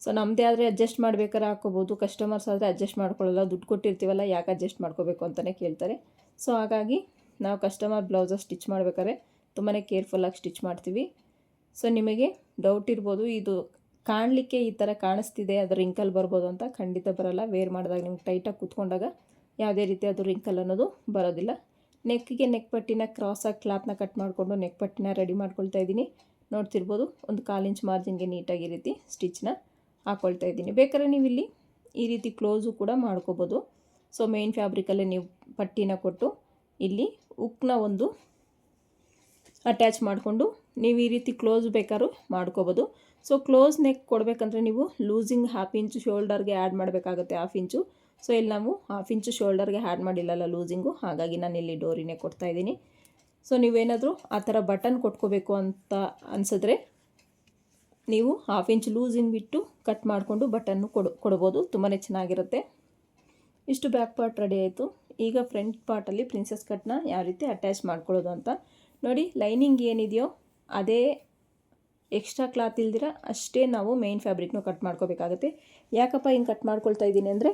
ಸೊ ನಮ್ಮದೇ ಆದರೆ ಅಡ್ಜಸ್ಟ್ ಮಾಡ್ಬೇಕಾದ್ರೆ ಹಾಕ್ಕೋಬೋದು, ಕಸ್ಟಮರ್ಸ್ ಆದರೆ ಅಡ್ಜಸ್ಟ್ ಮಾಡ್ಕೊಳ್ಳಲ್ಲ, ದುಡ್ಡು ಕೊಟ್ಟಿರ್ತೀವಲ್ಲ ಯಾಕೆ ಅಡ್ಜಸ್ಟ್ ಮಾಡ್ಕೋಬೇಕು ಅಂತಲೇ ಕೇಳ್ತಾರೆ. ಸೊ ಹಾಗಾಗಿ ನಾವು ಕಸ್ಟಮರ್ ಬ್ಲೌಸಸ್ ಸ್ಟಿಚ್ ಮಾಡ್ಬೇಕಾದ್ರೆ ತುಂಬಾ ಕೇರ್ಫುಲ್ಲಾಗಿ ಸ್ಟಿಚ್ ಮಾಡ್ತೀವಿ. ಸೊ ನಿಮಗೆ ಡೌಟ್ ಇರ್ಬೋದು, ಇದು ಕಾಣಲಿಕ್ಕೆ ಈ ಥರ ಕಾಣಿಸ್ತಿದೆ, ಅದು ರಿಂಕಲ್ ಬರ್ಬೋದು ಅಂತ. ಖಂಡಿತ ಬರೋಲ್ಲ. ವೇರ್ ಮಾಡಿದಾಗ ನಿಮ್ಗೆ ಟೈಟಾಗಿ ಕೂತ್ಕೊಂಡಾಗ ಯಾವುದೇ ರೀತಿ ಅದು ರಿಂಕಲ್ ಅನ್ನೋದು ಬರೋದಿಲ್ಲ. ನೆಕ್ಗೆ ನೆಕ್ ಪಟ್ಟಿನ ಕ್ರಾಸಾಗಿ ಕ್ಲಾತ್ನ ಕಟ್ ಮಾಡಿಕೊಂಡು ನೆಕ್ ಪಟ್ಟಿನ ರೆಡಿ ಮಾಡ್ಕೊಳ್ತಾ ಇದ್ದೀನಿ. ನೋಡ್ತಿರ್ಬೋದು, ಒಂದು 1/4 ಇಂಚ್ ಮಾರ್ಜಿನ್ಗೆ ನೀಟಾಗಿ ಈ ರೀತಿ ಸ್ಟಿಚ್ನ ಹಾಕ್ಕೊಳ್ತಾ ಇದ್ದೀನಿ. ಬೇಕಾದ್ರೆ ನೀವು ಇಲ್ಲಿ ಈ ರೀತಿ ಕ್ಲೋಸು ಕೂಡ ಮಾಡ್ಕೋಬೋದು. ಸೊ ಮೇನ್ ಫ್ಯಾಬ್ರಿಕಲ್ಲೇ ನೀವು ಪಟ್ಟಿನ ಕೊಟ್ಟು ಇಲ್ಲಿ ಉಕ್ನ ಒಂದು ಅಟ್ಯಾಚ್ ಮಾಡಿಕೊಂಡು ನೀವು ಈ ರೀತಿ ಕ್ಲೋಸ್ ಬೇಕಾದ್ರೂ ಮಾಡ್ಕೋಬೋದು. ಸೊ ಕ್ಲೋಸ್ ನೆಕ್ ಕೊಡಬೇಕಂದ್ರೆ ನೀವು ಲೂಸಿಂಗ್ 1/2 ಇಂಚು ಶೋಲ್ಡರ್ಗೆ ಆ್ಯಡ್ ಮಾಡಬೇಕಾಗುತ್ತೆ, 1/2 ಇಂಚು. ಸೊ ಇಲ್ಲಿ ನಾವು 1/2 ಇಂಚು ಶೋಲ್ಡರ್ಗೆ ಆ್ಯಡ್ ಮಾಡಿಲ್ಲಲ್ಲ ಲೂಸಿಂಗು, ಹಾಗಾಗಿ ನಾನು ಇಲ್ಲಿ ಡೋರಿನೇ ಕೊಡ್ತಾಯಿದ್ದೀನಿ. ಸೊ ನೀವೇನಾದರೂ ಆ ಥರ ಬಟನ್ ಕೊಟ್ಕೋಬೇಕು ಅಂತ ಅನಿಸಿದ್ರೆ ನೀವು 1/2 ಇಂಚ್ ಲೂಸಿಂಗ್ ಬಿಟ್ಟು ಕಟ್ ಮಾಡಿಕೊಂಡು ಬಟನ್ನು ಕೊಡ್ಬೋದು, ತುಂಬಾ ಚೆನ್ನಾಗಿರುತ್ತೆ. ಇಷ್ಟು ಬ್ಯಾಕ್ ಪಾರ್ಟ್ ರೆಡಿ ಆಯಿತು. ಈಗ ಫ್ರಂಟ್ ಪಾರ್ಟಲ್ಲಿ ಪ್ರಿನ್ಸೆಸ್ ಕಟ್ನ ಯಾವ ರೀತಿ ಅಟ್ಯಾಚ್ ಮಾಡ್ಕೊಳ್ಳೋದು ಅಂತ ನೋಡಿ. ಲೈನಿಂಗ್ ಏನಿದೆಯೋ ಅದೇ ಎಕ್ಸ್ಟ್ರಾ ಕ್ಲಾತ್ ಇಲ್ದಿರ ಅಷ್ಟೇ ನಾವು ಮೇನ್ ಫ್ಯಾಬ್ರಿಕ್ನು ಕಟ್ ಮಾಡ್ಕೋಬೇಕಾಗುತ್ತೆ. ಯಾಕಪ್ಪ ಹಿಂಗೆ ಕಟ್ ಮಾಡ್ಕೊಳ್ತಾ ಇದ್ದೀನಿ ಅಂದರೆ,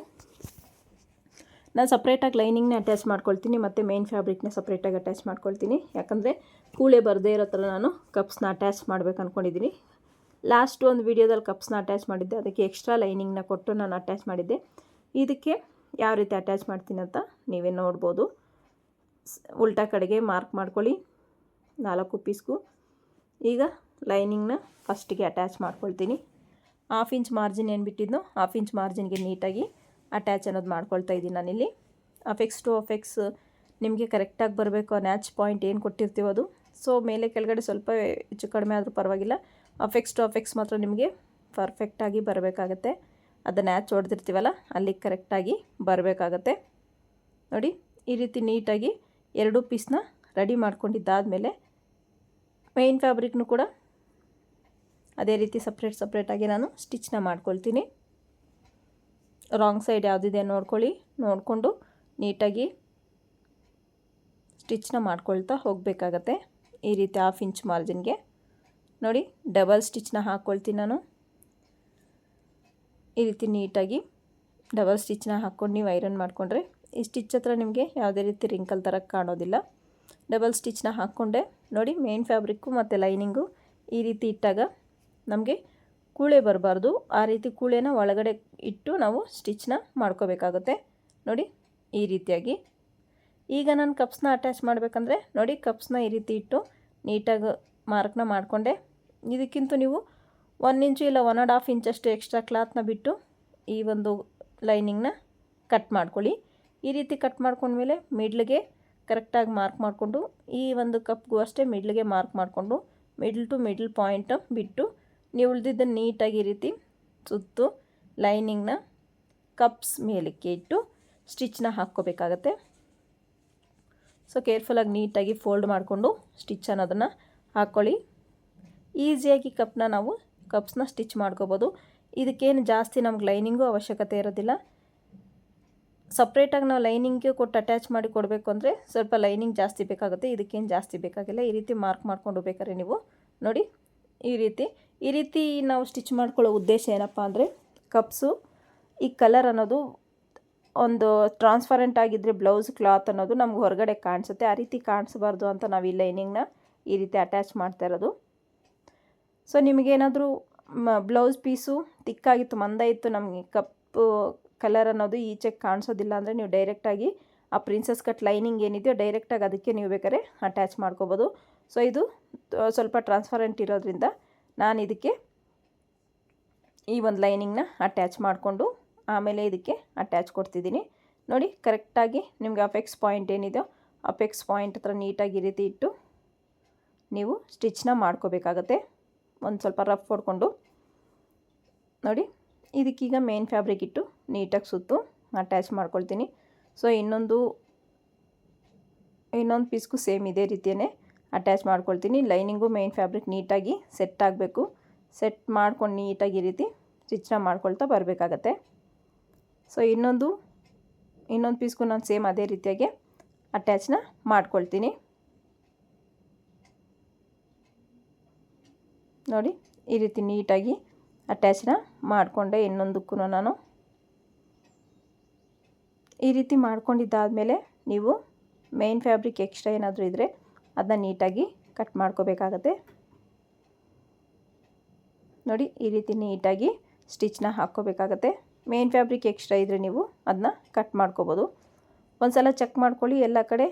ನಾನು ಸಪ್ರೇಟಾಗಿ ಲೈನಿಂಗ್ನ ಅಟ್ಯಾಚ್ ಮಾಡ್ಕೊಳ್ತೀನಿ ಮತ್ತು ಮೇನ್ ಫ್ಯಾಬ್ರಿಕ್ನ ಸಪ್ರೇಟಾಗಿ ಅಟ್ಯಾಚ್ ಮಾಡ್ಕೊಳ್ತೀನಿ. ಯಾಕಂದರೆ ಕೂಳೆ ಬರದೇ ಇರೋ ಥರ ನಾನು ಕಪ್ಸ್ನ ಅಟ್ಯಾಚ್ ಮಾಡ್ಬೇಕು ಅಂದ್ಕೊಂಡಿದ್ದೀನಿ. ಲಾಸ್ಟ್ ಒಂದು ವೀಡಿಯೋದಲ್ಲಿ ಕಪ್ಸ್ನ ಅಟ್ಯಾಚ್ ಮಾಡಿದ್ದೆ, ಅದಕ್ಕೆ ಎಕ್ಸ್ಟ್ರಾ ಲೈನಿಂಗ್ನ ಕೊಟ್ಟು ನಾನು ಅಟ್ಯಾಚ್ ಮಾಡಿದ್ದೆ. ಇದಕ್ಕೆ ಯಾವ ರೀತಿ ಅಟ್ಯಾಚ್ ಮಾಡ್ತೀನಿ ಅಂತ ನೀವೇ ನೋಡ್ಬೋದು. ಉಲ್ಟಾ ಕಡೆಗೆ ಮಾರ್ಕ್ ಮಾಡ್ಕೊಳ್ಳಿ 4 ಪೀಸ್ಗೂ. ಈಗ ಲೈನಿಂಗ್ನ ಫಸ್ಟಿಗೆ ಅಟ್ಯಾಚ್ ಮಾಡ್ಕೊಳ್ತೀನಿ. 1/2 ಇಂಚ್ ಮಾರ್ಜಿನ್ ಏನು ಬಿಟ್ಟಿದ್ನೋ 1/2 ಇಂಚ್ ಮಾರ್ಜಿನ್ಗೆ ನೀಟಾಗಿ ಅಟ್ಯಾಚ್ ಅನ್ನೋದು ಮಾಡ್ಕೊಳ್ತಾ ಇದ್ದೀನಿ ನಾನಿಲ್ಲಿ. ಅಫೆಕ್ಸ್ ಟು ಅಫೆಕ್ಸ್ ನಿಮಗೆ ಕರೆಕ್ಟಾಗಿ ಬರಬೇಕು. ನ್ಯಾಚ್ ಪಾಯಿಂಟ್ ಏನು ಕೊಟ್ಟಿರ್ತೀವೋ ಅದು. ಸೊ ಮೇಲೆ ಕೆಳಗಡೆ ಸ್ವಲ್ಪ ಹೆಚ್ಚು ಕಡಿಮೆ ಆದರೂ ಪರವಾಗಿಲ್ಲ, ಅಫೆಕ್ಸ್ ಟು ಅಫೆಕ್ಸ್ ಮಾತ್ರ ನಿಮಗೆ ಪರ್ಫೆಕ್ಟಾಗಿ ಬರಬೇಕಾಗತ್ತೆ. ಅದನ್ನು ನ್ಯಾಚ್ ಹೊಡೆದಿರ್ತೀವಲ್ಲ ಅಲ್ಲಿ ಕರೆಕ್ಟಾಗಿ ಬರಬೇಕಾಗತ್ತೆ. ನೋಡಿ, ಈ ರೀತಿ ನೀಟಾಗಿ 2 ಪೀಸ್ನ ರೆಡಿ ಮಾಡ್ಕೊಂಡಿದ್ದಾದಮೇಲೆ ಮೇನ್ ಫ್ಯಾಬ್ರಿಕ್ನು ಕೂಡ ಅದೇ ರೀತಿ ಸಪ್ರೇಟಾಗಿ ನಾನು ಸ್ಟಿಚ್ನ ಮಾಡ್ಕೊಳ್ತೀನಿ. ರಾಂಗ್ ಸೈಡ್ ಯಾವುದಿದೆ ನೋಡಿಕೊಂಡು ನೀಟಾಗಿ ಸ್ಟಿಚ್ನ ಮಾಡ್ಕೊಳ್ತಾ ಹೋಗಬೇಕಾಗತ್ತೆ. ಈ ರೀತಿ 1/2 ಇಂಚ್ ಮಾರ್ಜಿನ್ಗೆ ನೋಡಿ ಡಬಲ್ ಸ್ಟಿಚ್ನ ಹಾಕ್ಕೊಳ್ತೀನಿ ನಾನು. ಈ ರೀತಿ ನೀಟಾಗಿ ಡಬಲ್ ಸ್ಟಿಚ್ನ ಹಾಕ್ಕೊಂಡು ನೀವು ಐರನ್ ಮಾಡಿಕೊಂಡ್ರೆ ಈ ಸ್ಟಿಚ್ ಹತ್ರ ನಿಮಗೆ ಯಾವುದೇ ರೀತಿ ರಿಂಕಲ್ ಥರ ಕಾಣೋದಿಲ್ಲ. ಡಬಲ್ ಸ್ಟಿಚ್ನ ಹಾಕ್ಕೊಂಡೆ ನೋಡಿ. ಮೇನ್ ಫ್ಯಾಬ್ರಿಕ್ಕು ಮತ್ತು ಲೈನಿಂಗು ಈ ರೀತಿ ಇಟ್ಟಾಗ ನಮಗೆ ಕೂಳೆ ಬರಬಾರ್ದು. ಆ ರೀತಿ ಕೂಳೆನ ಒಳಗಡೆ ಇಟ್ಟು ನಾವು ಸ್ಟಿಚ್ನ ಮಾಡ್ಕೋಬೇಕಾಗುತ್ತೆ ನೋಡಿ ಈ ರೀತಿಯಾಗಿ. ಈಗ ನಾನು ಕಪ್ಸ್ನ ಅಟ್ಯಾಚ್ ಮಾಡಬೇಕಂದ್ರೆ ನೋಡಿ, ಕಪ್ಸ್ನ ಈ ರೀತಿ ಇಟ್ಟು ನೀಟಾಗಿ ಮಾರ್ಕ್ನ ಮಾಡಿಕೊಂಡೆ. ಇದಕ್ಕಿಂತ ನೀವು 1 ಇಂಚು ಇಲ್ಲ 1.5 ಇಂಚಷ್ಟು ಎಕ್ಸ್ಟ್ರಾ ಕ್ಲಾತ್ನ ಬಿಟ್ಟು ಈ ಒಂದು ಲೈನಿಂಗ್ನ ಕಟ್ ಮಾಡ್ಕೊಳ್ಳಿ. ಈ ರೀತಿ ಕಟ್ ಮಾಡ್ಕೊಂಡ್ಮೇಲೆ ಮಿಡ್ಲ್ಗೆ ಕರೆಕ್ಟಾಗಿ ಮಾರ್ಕ್ ಮಾಡಿಕೊಂಡು ಈ ಒಂದು ಕಪ್ಗೂ ಅಷ್ಟೇ ಮಿಡ್ಲ್ಗೆ ಮಾರ್ಕ್ ಮಾಡಿಕೊಂಡು ಮಿಡ್ಲ್ ಟು ಮಿಡ್ಲ್ ಪಾಯಿಂಟ್ ಬಿಟ್ಟು ನೀವು ಉಳಿದಿದ್ದನ್ನು ನೀಟಾಗಿ ಈ ರೀತಿ ಸುತ್ತು ಲೈನಿಂಗ್ನ ಕಪ್ಸ್ ಮೇಲಕ್ಕೆ ಇಟ್ಟು ಸ್ಟಿಚ್ನ ಹಾಕ್ಕೋಬೇಕಾಗತ್ತೆ. ಸೊ ಕೇರ್ಫುಲ್ಲಾಗಿ ನೀಟಾಗಿ ಫೋಲ್ಡ್ ಮಾಡಿಕೊಂಡು ಸ್ಟಿಚ್ ಅನ್ನೋದನ್ನು ಹಾಕ್ಕೊಳ್ಳಿ. ಈಸಿಯಾಗಿ ಕಪ್ಸ್ನ ಸ್ಟಿಚ್ ಮಾಡ್ಕೋಬೋದು. ಇದಕ್ಕೇನು ಜಾಸ್ತಿ ನಮ್ಗೆ ಲೈನಿಂಗು ಅವಶ್ಯಕತೆ ಇರೋದಿಲ್ಲ. ಸಪ್ರೇಟಾಗಿ ನಾವು ಲೈನಿಂಗ್ಗೆ ಕೊಟ್ಟು ಅಟ್ಯಾಚ್ ಮಾಡಿ ಕೊಡಬೇಕು ಅಂದರೆ ಸ್ವಲ್ಪ ಲೈನಿಂಗ್ ಜಾಸ್ತಿ ಬೇಕಾಗುತ್ತೆ. ಇದಕ್ಕೇನು ಜಾಸ್ತಿ ಬೇಕಾಗಿಲ್ಲ. ಈ ರೀತಿ ಮಾರ್ಕ್ ಮಾಡ್ಕೊಂಡು ಬೇಕಾದ್ರೆ ನೀವು ನೋಡಿ ಈ ರೀತಿ ನಾವು ಸ್ಟಿಚ್ ಮಾಡ್ಕೊಳ್ಳೋ ಉದ್ದೇಶ ಏನಪ್ಪ ಅಂದರೆ, ಕಪ್ಸು ಈ ಕಲರ್ ಅನ್ನೋದು ಒಂದು ಟ್ರಾನ್ಸ್ಪರೆಂಟ್ ಆಗಿದ್ದರೆ ಬ್ಲೌಸ್ ಕ್ಲಾತ್ ಅನ್ನೋದು ನಮ್ಗೆ ಹೊರಗಡೆ ಕಾಣಿಸುತ್ತೆ. ಆ ರೀತಿ ಕಾಣಿಸಬಾರ್ದು ಅಂತ ನಾವು ಈ ಲೈನಿಂಗ್ನ ಈ ರೀತಿ ಅಟ್ಯಾಚ್ ಮಾಡ್ತಾ ಇರೋದು. ಸೊ ನಿಮಗೇನಾದರೂ ಬ್ಲೌಸ್ ಪೀಸು ತಿಕ್ಕಾಗಿತ್ತು, ಮಂದ ಇತ್ತು, ನಮಗೆ ಕಪ್ಪು ಕಲರ್ ಅನ್ನೋದು ಈಚೆಗೆ ಕಾಣಿಸೋದಿಲ್ಲ ಅಂದರೆ ನೀವು ಡೈರೆಕ್ಟಾಗಿ ಆ ಪ್ರಿನ್ಸೆಸ್ ಕಟ್ ಲೈನಿಂಗ್ ಏನಿದೆಯೋ ಡೈರೆಕ್ಟಾಗಿ ಅದಕ್ಕೆ ನೀವು ಬೇಕಾದ್ರೆ ಅಟ್ಯಾಚ್ ಮಾಡ್ಕೋಬೋದು. ಸೊ ಇದು ಸ್ವಲ್ಪ ಟ್ರಾನ್ಸ್ಪರೆಂಟ್ ಇರೋದ್ರಿಂದ ನಾನು ಇದಕ್ಕೆ ಈ ಒಂದು ಲೈನಿಂಗ್ನ ಅಟ್ಯಾಚ್ ಮಾಡಿಕೊಂಡು ಆಮೇಲೆ ಇದಕ್ಕೆ ಅಟ್ಯಾಚ್ ಕೊಡ್ತಿದ್ದೀನಿ. ನೋಡಿ ಕರೆಕ್ಟಾಗಿ ನಿಮಗೆ ಅಪೆಕ್ಸ್ ಪಾಯಿಂಟ್ ಏನಿದೆಯೋ ಅಪೆಕ್ಸ್ ಪಾಯಿಂಟ್ ಹತ್ರ ನೀಟಾಗಿ ಈ ರೀತಿ ಇಟ್ಟು ನೀವು ಸ್ಟಿಚ್ನ ಮಾಡ್ಕೋಬೇಕಾಗತ್ತೆ. ಒಂದು ಸ್ವಲ್ಪ ರಫ್ ಹೊಡ್ಕೊಂಡು ನೋಡಿ. ಇದಕ್ಕೀಗ ಮೇನ್ ಫ್ಯಾಬ್ರಿಕ್ ಇಟ್ಟು ನೀಟಾಗಿ ಸುತ್ತು ಅಟ್ಯಾಚ್ ಮಾಡ್ಕೊಳ್ತೀನಿ. ಸೊ ಇನ್ನೊಂದು ಪೀಸ್ಗೂ ಸೇಮ್ ಇದೇ ರೀತಿಯೇ ಅಟ್ಯಾಚ್ ಮಾಡ್ಕೊಳ್ತೀನಿ. ಲೈನಿಂಗು ಮೇನ್ ಫ್ಯಾಬ್ರಿಕ್ ನೀಟಾಗಿ ಸೆಟ್ ಆಗಬೇಕು. ಸೆಟ್ ಮಾಡ್ಕೊಂಡು ನೀಟಾಗಿ ಈ ರೀತಿ ಸ್ಟಿಚ್ನ ಮಾಡ್ಕೊಳ್ತಾ ಬರಬೇಕಾಗತ್ತೆ. ಸೊ ಇನ್ನೊಂದು ಪೀಸ್ಗೂ ನಾನು ಸೇಮ್ ಅದೇ ರೀತಿಯಾಗಿ ಅಟ್ಯಾಚ್ನ ಮಾಡ್ಕೊಳ್ತೀನಿ. ನೋಡಿ ಈ ರೀತಿ ನೀಟಾಗಿ ಅಟ್ಯಾಚ್ನ ಮಾಡಿಕೊಂಡೆ. ಇನ್ನೊಂದಕ್ಕೂ ನಾನು ಈ ರೀತಿ ಮಾಡ್ಕೊಂಡಿದ್ದಾದಮೇಲೆ ನೀವು ಮೇನ್ ಫ್ಯಾಬ್ರಿಕ್ ಎಕ್ಸ್ಟ್ರಾ ಏನಾದರೂ ಇದ್ದರೆ ಅದನ್ನ ನೀಟಾಗಿ ಕಟ್ ಮಾಡ್ಕೋಬೇಕಾಗತ್ತೆ. ನೋಡಿ ಈ ರೀತಿ ನೀಟಾಗಿ ಸ್ಟಿಚ್ನ ಹಾಕ್ಕೋಬೇಕಾಗತ್ತೆ. ಮೇನ್ ಫ್ಯಾಬ್ರಿಕ್ ಎಕ್ಸ್ಟ್ರಾ ಇದ್ದರೆ ನೀವು ಅದನ್ನ ಕಟ್ ಮಾಡ್ಕೋಬೋದು. ಒಂದು ಸಲ ಚೆಕ್ ಮಾಡ್ಕೊಳ್ಳಿ ಎಲ್ಲ ಕಡೆ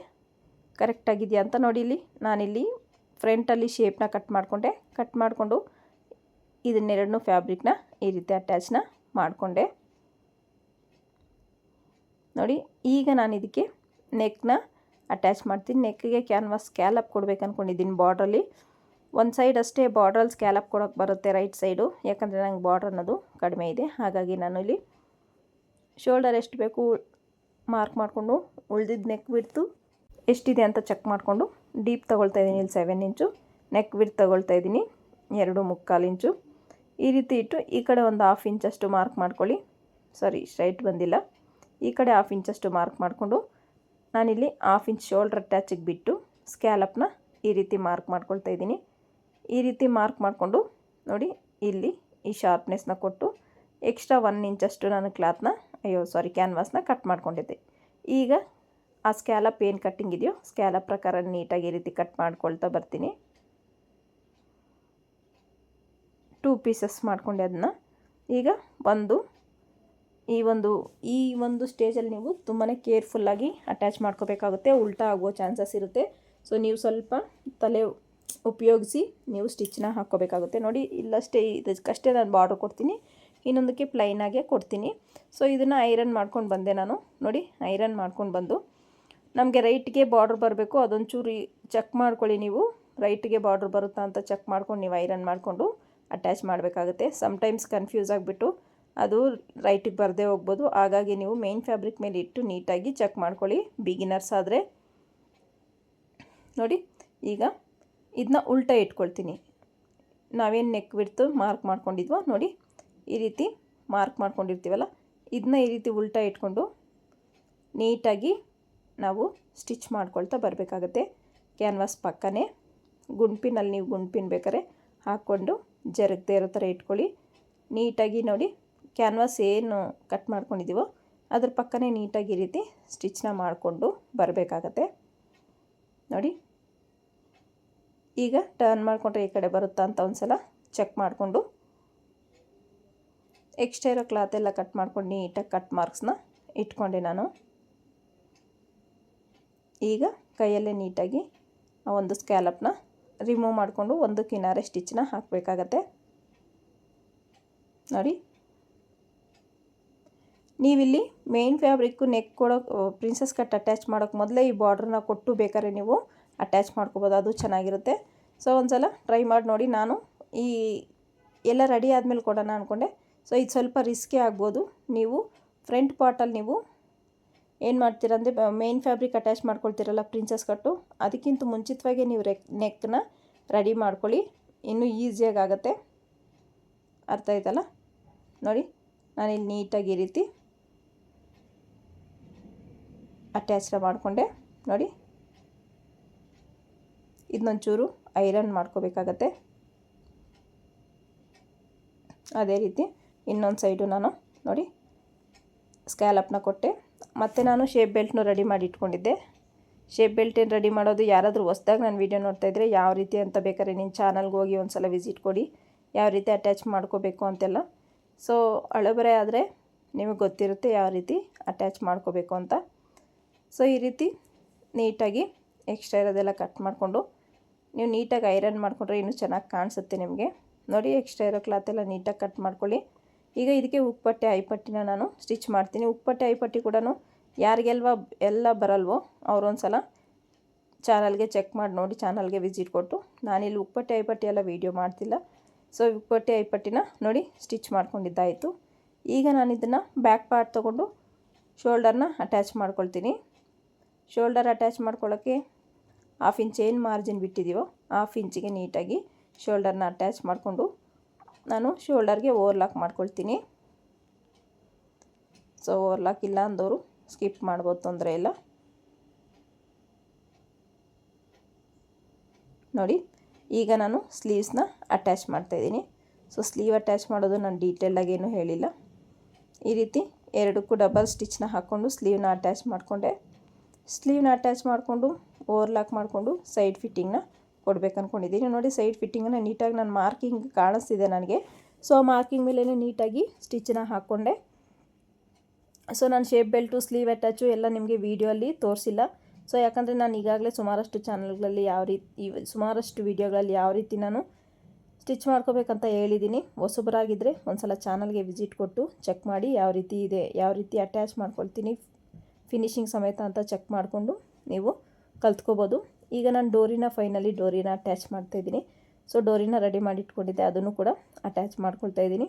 ಕರೆಕ್ಟಾಗಿದೆಯಾ ಅಂತ. ನೋಡಿ ಇಲ್ಲಿ ನಾನಿಲ್ಲಿ ಫ್ರಂಟಲ್ಲಿ ಶೇಪ್ನ ಕಟ್ ಮಾಡಿಕೊಂಡು ಇದನ್ನೆರಡನ್ನೂ ಫ್ಯಾಬ್ರಿಕ್ನ ಈ ರೀತಿ ಅಟ್ಯಾಚ್ನ ಮಾಡಿಕೊಂಡೆ. ನೋಡಿ ಈಗ ನಾನು ಇದಕ್ಕೆ ನೆಕ್ನ ಅಟ್ಯಾಚ್ ಮಾಡ್ತೀನಿ. ನೆಕ್ಗೆ ಕ್ಯಾನ್ವಾಸ್ ಸ್ಕ್ಯಾಲಪ್ ಕೊಡ್ಬೇಕು ಅಂದ್ಕೊಂಡಿದ್ದೀನಿ. ಬಾರ್ಡ್ರಲ್ಲಿ ಒಂದು ಸೈಡ್ ಅಷ್ಟೇ ಬಾರ್ಡ್ರಲ್ಲಿ ಸ್ಕ್ಯಾಲಪ್ ಕೊಡೋಕ್ಕೆ ಬರುತ್ತೆ, ರೈಟ್ ಸೈಡು, ಯಾಕಂದರೆ ನಂಗೆ ಬಾರ್ಡ್ರ್ ಅನ್ನೋದು ಕಡಿಮೆ ಇದೆ. ಹಾಗಾಗಿ ನಾನು ಇಲ್ಲಿ ಶೋಲ್ಡರ್ ಎಷ್ಟು ಬೇಕು ಮಾರ್ಕ್ ಮಾಡಿಕೊಂಡು ಉಳಿದಿದ್ದು ನೆಕ್ ವಿಡ್ತು ಎಷ್ಟಿದೆ ಅಂತ ಚೆಕ್ ಮಾಡಿಕೊಂಡು ಡೀಪ್ ತೊಗೊಳ್ತಾ ಇದ್ದೀನಿ. ಇಲ್ಲಿ 7 ಇಂಚು ನೆಕ್ ವಿಡ್ತ್ ತೊಗೊಳ್ತಾ ಇದ್ದೀನಿ, 2.25 ಇಂಚು. ಈ ರೀತಿ ಇಟ್ಟು ಈ ಕಡೆ ಒಂದು 1/2 ಇಂಚಷ್ಟು ಮಾರ್ಕ್ ಮಾಡ್ಕೊಳ್ಳಿ. ಸಾರಿ, ಸ್ಟ್ರೈಟ್ ಬಂದಿಲ್ಲ. ಈ ಕಡೆ 1/2 ಇಂಚಷ್ಟು ಮಾರ್ಕ್ ಮಾಡಿಕೊಂಡು ನಾನಿಲ್ಲಿ 1/2 ಇಂಚ್ ಶೋಲ್ಡ್ರ್ ಅಟ್ಯಾಚಿಗೆ ಬಿಟ್ಟು ಸ್ಕ್ಯಾಲಪ್ನ ಈ ರೀತಿ ಮಾರ್ಕ್ ಮಾಡ್ಕೊಳ್ತಾ ಇದ್ದೀನಿ. ಈ ರೀತಿ ಮಾರ್ಕ್ ಮಾಡಿಕೊಂಡು ನೋಡಿ ಇಲ್ಲಿ ಈ ಶಾರ್ಪ್ನೆಸ್ನ ಕೊಟ್ಟು ಎಕ್ಸ್ಟ್ರಾ 1 ಇಂಚಷ್ಟು ನಾನು ಕ್ಯಾನ್ವಾಸ್ನ ಕಟ್ ಮಾಡ್ಕೊಂಡಿದ್ದೆ. ಈಗ ಆ ಸ್ಕ್ಯಾಲಪ್ ಏನು ಕಟ್ಟಿಂಗ್ ಇದೆಯೋ ಸ್ಕ್ಯಾಲಪ್ ಪ್ರಕಾರ ನೀಟಾಗಿ ಈ ರೀತಿ ಕಟ್ ಮಾಡ್ಕೊಳ್ತಾ ಬರ್ತೀನಿ. 2 ಪೀಸಸ್ ಮಾಡ್ಕೊಂಡೆ ಅದನ್ನು. ಈಗ ಈ ಒಂದು ಸ್ಟೇಜಲ್ಲಿ ನೀವು ತುಂಬಾ ಕೇರ್ಫುಲ್ಲಾಗಿ ಅಟ್ಯಾಚ್ ಮಾಡ್ಕೋಬೇಕಾಗುತ್ತೆ, ಉಲ್ಟಾ ಆಗೋ ಚಾನ್ಸಸ್ ಇರುತ್ತೆ. ಸೊ ನೀವು ಸ್ವಲ್ಪ ತಲೆ ಉಪಯೋಗಿಸಿ ನೀವು ಸ್ಟಿಚ್ನ ಹಾಕ್ಕೋಬೇಕಾಗುತ್ತೆ. ನೋಡಿ ಇಲ್ಲಷ್ಟೇ, ಇದಕ್ಕಷ್ಟೇ ನಾನು ಬಾರ್ಡ್ರ್ ಕೊಡ್ತೀನಿ, ಇನ್ನೊಂದಕ್ಕೆ ಪ್ಲೈನಾಗೆ ಕೊಡ್ತೀನಿ. ಸೊ ಇದನ್ನು ಐರನ್ ಮಾಡ್ಕೊಂಡು ಬಂದೆ ನಾನು. ನೋಡಿ ಐರನ್ ಮಾಡ್ಕೊಂಡು ಬಂದು ನಮಗೆ ರೈಟ್ಗೆ ಬಾರ್ಡ್ರ್ ಬರಬೇಕು, ಅದೊಂಚೂರು ಚೆಕ್ ಮಾಡ್ಕೊಳ್ಳಿ ನೀವು. ರೈಟ್ಗೆ ಬಾರ್ಡ್ರ್ ಬರುತ್ತಾ ಅಂತ ಚೆಕ್ ಮಾಡ್ಕೊಂಡು ನೀವು ಐರನ್ ಮಾಡಿಕೊಂಡು ಅಟ್ಯಾಚ್ ಮಾಡಬೇಕಾಗುತ್ತೆ. ಸಮ್ಟೈಮ್ಸ್ ಕನ್ಫ್ಯೂಸ್ ಆಗಿಬಿಟ್ಟು ಅದು ರೈಟಿಗೆ ಬರದೇ ಹೋಗ್ಬೋದು. ಹಾಗಾಗಿ ನೀವು ಮೇನ್ ಫ್ಯಾಬ್ರಿಕ್ ಮೇಲೆ ಇಟ್ಟು ನೀಟಾಗಿ ಚೆಕ್ ಮಾಡ್ಕೊಳ್ಳಿ, ಬಿಗಿನರ್ಸ್ ಆದರೆ. ನೋಡಿ ಈಗ ಇದನ್ನ ಉಲ್ಟಾ ಇಟ್ಕೊಳ್ತೀನಿ. ನಾವೇನು ನೆಕ್ ವಿಡ್ತು ಮಾರ್ಕ್ ಮಾಡ್ಕೊಂಡಿದ್ವೋ ನೋಡಿ ಈ ರೀತಿ ಮಾರ್ಕ್ ಮಾಡ್ಕೊಂಡಿರ್ತೀವಲ್ಲ, ಇದನ್ನ ಈ ರೀತಿ ಉಲ್ಟಾ ಇಟ್ಕೊಂಡು ನೀಟಾಗಿ ನಾವು ಸ್ಟಿಚ್ ಮಾಡ್ಕೊಳ್ತಾ ಬರಬೇಕಾಗತ್ತೆ. ಕ್ಯಾನ್ವಾಸ್ ಪಕ್ಕನೇ ಗುಂಡ್ಪಿನಲ್ಲಿ ನೀವು ಗುಂಡ್ಪಿನ ಬೇಕಾದ್ರೆ ಹಾಕ್ಕೊಂಡು ಜರುಗದೇ ಇರೋ ಥರ ಇಟ್ಕೊಳ್ಳಿ. ನೀಟಾಗಿ ನೋಡಿ ಕ್ಯಾನ್ವಾಸ್ ಏನು ಕಟ್ ಮಾಡ್ಕೊಂಡಿದ್ದೀವೋ ಅದ್ರ ಪಕ್ಕನೇ ನೀಟಾಗಿ ಈ ರೀತಿ ಸ್ಟಿಚ್ನ ಮಾಡಿಕೊಂಡು ಬರಬೇಕಾಗತ್ತೆ. ನೋಡಿ ಈಗ ಟರ್ನ್ ಮಾಡಿಕೊಂಡ್ರೆ ಈ ಕಡೆ ಬರುತ್ತಾ ಅಂತ ಒಂದು ಸಲ ಚೆಕ್ ಮಾಡಿಕೊಂಡು ಎಕ್ಸ್ಟ್ರಾ ಇರೋ ಕ್ಲಾತ್ ಎಲ್ಲ ಕಟ್ ಮಾಡ್ಕೊಂಡು ನೀಟಾಗಿ ಕಟ್ ಮಾರ್ಕ್ಸ್ನ ಇಟ್ಕೊಂಡೆ ನಾನು. ಈಗ ಕೈಯಲ್ಲೇ ನೀಟಾಗಿ ಆ ಒಂದು ಸ್ಕ್ಯಾಲಪ್ನ ರಿಮೂವ್ ಮಾಡಿಕೊಂಡು ಒಂದು ಕಿನಾರೆ ಸ್ಟಿಚ್ನ ಹಾಕಬೇಕಾಗತ್ತೆ. ನೋಡಿ ನೀವಿಲ್ಲಿ ಮೇನ್ ಫ್ಯಾಬ್ರಿಕ್ಕು ನೆಕ್ ಕೊಡೋಕೆ ಪ್ರಿನ್ಸಸ್ ಕಟ್ ಅಟ್ಯಾಚ್ ಮಾಡೋಕ್ಕೆ ಮೊದಲೇ ಈ ಬಾರ್ಡ್ರನ್ನ ಕೊಟ್ಟು ಬೇಕಾದ್ರೆ ನೀವು ಅಟ್ಯಾಚ್ ಮಾಡ್ಕೋಬೋದು, ಅದು ಚೆನ್ನಾಗಿರುತ್ತೆ. ಸೊ ಒಂದು ಸಲ ಟ್ರೈ ಮಾಡಿ ನೋಡಿ. ನಾನು ಈ ಎಲ್ಲ ರೆಡಿ ಆದಮೇಲೆ ಕೊಡೋಣ ಅಂದ್ಕೊಂಡೆ. ಸೊ ಇದು ಸ್ವಲ್ಪ ರಿಸ್ಕೇ ಆಗ್ಬೋದು. ನೀವು ಫ್ರಂಟ್ ಪಾರ್ಟಲ್ಲಿ ನೀವು ಏನು ಮಾಡ್ತೀರ ಅಂದರೆ ಮೇನ್ ಫ್ಯಾಬ್ರಿಕ್ ಅಟ್ಯಾಚ್ ಮಾಡ್ಕೊಳ್ತೀರಲ್ಲ ಪ್ರಿನ್ಸಸ್ ಕಟ್ಟು, ಅದಕ್ಕಿಂತ ಮುಂಚಿತವಾಗಿ ನೀವು ನೆಕ್ನ ರೆಡಿ ಮಾಡ್ಕೊಳ್ಳಿ, ಇನ್ನೂ ಈಸಿಯಾಗಿ ಆಗುತ್ತೆ. ಅರ್ಥ ಆಯ್ತಲ್ಲ? ನೋಡಿ ನಾನಿಲ್ಲಿ ನೀಟಾಗಿ ಈ ರೀತಿ ಅಟ್ಯಾಚ್ನ ಮಾಡಿಕೊಂಡೆ. ನೋಡಿ ಇದನ್ನೊಂಚೂರು ಐರನ್ ಮಾಡ್ಕೋಬೇಕಾಗತ್ತೆ. ಅದೇ ರೀತಿ ಇನ್ನೊಂದು ಸೈಡು ನಾನು ನೋಡಿ ಸ್ಕ್ಯಾಲಪ್ನ ಕೊಟ್ಟೆ. ಮತ್ತು ನಾನು ಶೇಪ್ ಬೆಲ್ಟ್ನೂ ರೆಡಿ ಮಾಡಿ ಇಟ್ಕೊಂಡಿದ್ದೆ. ಶೇಪ್ ಬೆಲ್ಟ್ ಏನು ರೆಡಿ ಮಾಡೋದು, ಯಾರಾದರೂ ಹೊಸ್ದಾಗಿ ನಾನು ವೀಡಿಯೋ ನೋಡ್ತಾಯಿದ್ರೆ ಯಾವ ರೀತಿ ಅಂತ ಬೇಕಾದ್ರೆ ನಿಮ್ಮ ಚಾನಲ್ಗೆ ಹೋಗಿ ಒಂದು ಸಲ ವಿಸಿಟ್ ಕೊಡಿ, ಯಾವ ರೀತಿ ಅಟ್ಯಾಚ್ ಮಾಡ್ಕೋಬೇಕು ಅಂತೆಲ್ಲ. ಸೊ ಹಳಬರೆ ಆದರೆ ನಿಮಗೆ ಗೊತ್ತಿರುತ್ತೆ ಯಾವ ರೀತಿ ಅಟ್ಯಾಚ್ ಮಾಡ್ಕೋಬೇಕು ಅಂತ. ಸೊ ಈ ರೀತಿ ನೀಟಾಗಿ ಎಕ್ಸ್ಟ್ರಾ ಇರೋದೆಲ್ಲ ಕಟ್ ಮಾಡಿಕೊಂಡು ನೀವು ನೀಟಾಗಿ ಐರನ್ ಮಾಡಿಕೊಂಡ್ರೆ ಇನ್ನೂ ಚೆನ್ನಾಗಿ ಕಾಣಿಸುತ್ತೆ ನಿಮಗೆ. ನೋಡಿ ಎಕ್ಸ್ಟ್ರಾ ಇರೋ ಕ್ಲಾತೆಲ್ಲ ನೀಟಾಗಿ ಕಟ್ ಮಾಡ್ಕೊಳ್ಳಿ. ಈಗ ಇದಕ್ಕೆ ಉಕ್ಪಟ್ಟೆ ಐಪಟ್ಟಿನ ನಾನು ಸ್ಟಿಚ್ ಮಾಡ್ತೀನಿ. ಉಕ್ಪಟ್ಟೆ ಐಪಟ್ಟಿ ಕೂಡ ಯಾರಿಗೆಲ್ಲ ಬರಲ್ವೋ ಅವರೊಂದು ಸಲ ಚಾನಲ್ಗೆ ಚೆಕ್ ಮಾಡಿ ನೋಡಿ, ಚಾನಲ್ಗೆ ವಿಸಿಟ್ ಕೊಟ್ಟು. ನಾನಿಲ್ಲಿ ಉಕ್ಪಟ್ಟೆ ಐಪಟ್ಟಿ ಎಲ್ಲ ವೀಡಿಯೋ ಮಾಡ್ತಿಲ್ಲ. ಸೊ ಉಕ್ಪಟ್ಟೆ ಐಪಟ್ಟಿನ ನೋಡಿ ಸ್ಟಿಚ್ ಮಾಡ್ಕೊಂಡಿದ್ದಾಯಿತು. ಈಗ ನಾನು ಇದನ್ನು ಬ್ಯಾಕ್ ಪಾರ್ಟ್ ತೊಗೊಂಡು ಶೋಲ್ಡರ್ನ ಅಟ್ಯಾಚ್ ಮಾಡ್ಕೊಳ್ತೀನಿ. ಶೋಲ್ಡರ್ ಅಟ್ಯಾಚ್ ಮಾಡ್ಕೊಳ್ಳೋಕ್ಕೆ 1/2 ಇಂಚ್ ಏನು ಮಾರ್ಜಿನ್ ಬಿಟ್ಟಿದ್ದೀವೋ 1/2 ಇಂಚಿಗೆ ನೀಟಾಗಿ ಶೋಲ್ಡರ್ನ ಅಟ್ಯಾಚ್ ಮಾಡಿಕೊಂಡು ನಾನು ಶೋಲ್ಡರ್ಗೆ ಓವರ್ಲಾಕ್ ಮಾಡ್ಕೊಳ್ತೀನಿ. ಸೊ ಓವರ್ಲಾಕ್ ಇಲ್ಲ ಅಂದವರು ಸ್ಕಿಪ್ ಮಾಡ್ಬೋದು, ತೊಂದರೆ ಇಲ್ಲ. ನೋಡಿ ಈಗ ನಾನು ಸ್ಲೀವ್ಸ್ನ ಅಟ್ಯಾಚ್ ಮಾಡ್ತಾಯಿದ್ದೀನಿ. ಸೊ ಸ್ಲೀವ್ ಅಟ್ಯಾಚ್ ಮಾಡೋದು ನಾನು ಡೀಟೇಲಾಗಿ ಏನೂ ಹೇಳಿಲ್ಲ. ಈ ರೀತಿ ಎರಡಕ್ಕೂ ಡಬಲ್ ಸ್ಟಿಚ್ನ ಹಾಕ್ಕೊಂಡು ಸ್ಲೀವ್ನ ಅಟ್ಯಾಚ್ ಮಾಡಿಕೊಂಡೆ. ಸ್ಲೀವ್ನ ಅಟ್ಯಾಚ್ ಮಾಡಿಕೊಂಡು ಓವರ್ಲಾಕ್ ಮಾಡಿಕೊಂಡು ಸೈಡ್ ಫಿಟ್ಟಿಂಗ್ನ ಕೊಡ್ಬೇಕು ಅಂದ್ಕೊಂಡಿದ್ದೀನಿ. ನೋಡಿ ಸೈಡ್ ಫಿಟ್ಟಿಂಗನ್ನ ನೀಟಾಗಿ ನಾನು ಮಾರ್ಕಿಂಗ್ ಕಾಣಿಸ್ತಿದೆ ನನಗೆ. ಸೊ ಮಾರ್ಕಿಂಗ್ ಮೇಲೆ ನೀಟಾಗಿ ಸ್ಟಿಚ್ಚನ್ನ ಹಾಕ್ಕೊಂಡೆ. ಸೊ ನಾನು ಶೇಪ್ ಬೆಲ್ಟು ಸ್ಲೀವ್ ಅಟ್ಯಾಚು ಎಲ್ಲ ನಿಮಗೆ ವೀಡಿಯೋಲ್ಲಿ ತೋರಿಸಿಲ್ಲ. ಸೊ ಯಾಕಂದರೆ ನಾನು ಈಗಾಗಲೇ ಸುಮಾರಷ್ಟು ಚಾನಲ್ಗಳಲ್ಲಿ ಸುಮಾರಷ್ಟು ವೀಡಿಯೋಗಳಲ್ಲಿ ಯಾವ ರೀತಿ ನಾನು ಸ್ಟಿಚ್ ಮಾಡ್ಕೋಬೇಕಂತ ಹೇಳಿದ್ದೀನಿ. ಹೊಸಬರಾಗಿದ್ದರೆ ಒಂದು ಸಲ ಚಾನಲ್ಗೆ ವಿಸಿಟ್ ಕೊಟ್ಟು ಚೆಕ್ ಮಾಡಿ ಯಾವ ರೀತಿ ಇದೆ, ಯಾವ ರೀತಿ ಅಟ್ಯಾಚ್ ಮಾಡ್ಕೊಳ್ತೀನಿ ಫಿನಿಶಿಂಗ್ ಸಮೇತ ಅಂತ ಚೆಕ್ ಮಾಡಿಕೊಂಡು ನೀವು ಕಲ್ತ್ಕೋಬೋದು. ಈಗ ನಾನು ಡೋರಿನ ಅಟ್ಯಾಚ್ ಮಾಡ್ತಾಯಿದ್ದೀನಿ. ಸೊ ಡೋರಿನ ರೆಡಿ ಮಾಡಿ ಇಟ್ಕೊಂಡಿದ್ದೆ, ಅದನ್ನು ಕೂಡ ಅಟ್ಯಾಚ್ ಮಾಡ್ಕೊಳ್ತಾ ಇದ್ದೀನಿ.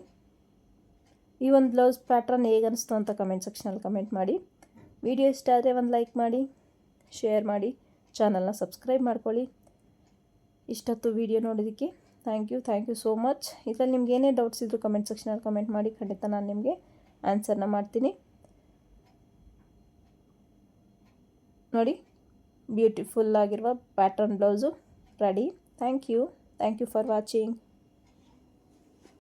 ಈ ಒಂದು ಬ್ಲೌಸ್ ಪ್ಯಾಟ್ರನ್ ಹೇಗೆ ಅನಿಸ್ತು ಅಂತ ಕಮೆಂಟ್ ಸೆಕ್ಷನಲ್ಲಿ ಕಮೆಂಟ್ ಮಾಡಿ. ವಿಡಿಯೋ ಇಷ್ಟ ಆದರೆ ಒಂದು ಲೈಕ್ ಮಾಡಿ, ಶೇರ್ ಮಾಡಿ, ಚಾನಲ್ನ ಸಬ್ಸ್ಕ್ರೈಬ್ ಮಾಡ್ಕೊಳ್ಳಿ. ಇಷ್ಟೊತ್ತು ವಿಡಿಯೋ ನೋಡೋದಕ್ಕೆ ಥ್ಯಾಂಕ್ ಯು ಸೋ ಮಚ್. ಇದರಲ್ಲಿ ನಿಮ್ಗೆ ಏನೇ ಡೌಟ್ಸ್ ಇದ್ದರೂ ಕಮೆಂಟ್ ಸೆಕ್ಷನಲ್ಲಿ ಕಮೆಂಟ್ ಮಾಡಿ, ಖಂಡಿತ ನಾನು ನಿಮಗೆ ಆನ್ಸರ್ನ ಮಾಡ್ತೀನಿ. ನೋಡಿ, ಬ್ಯೂಟಿಫುಲ್ ಆಗಿರುವ pattern blouse ready. Thank you for watching.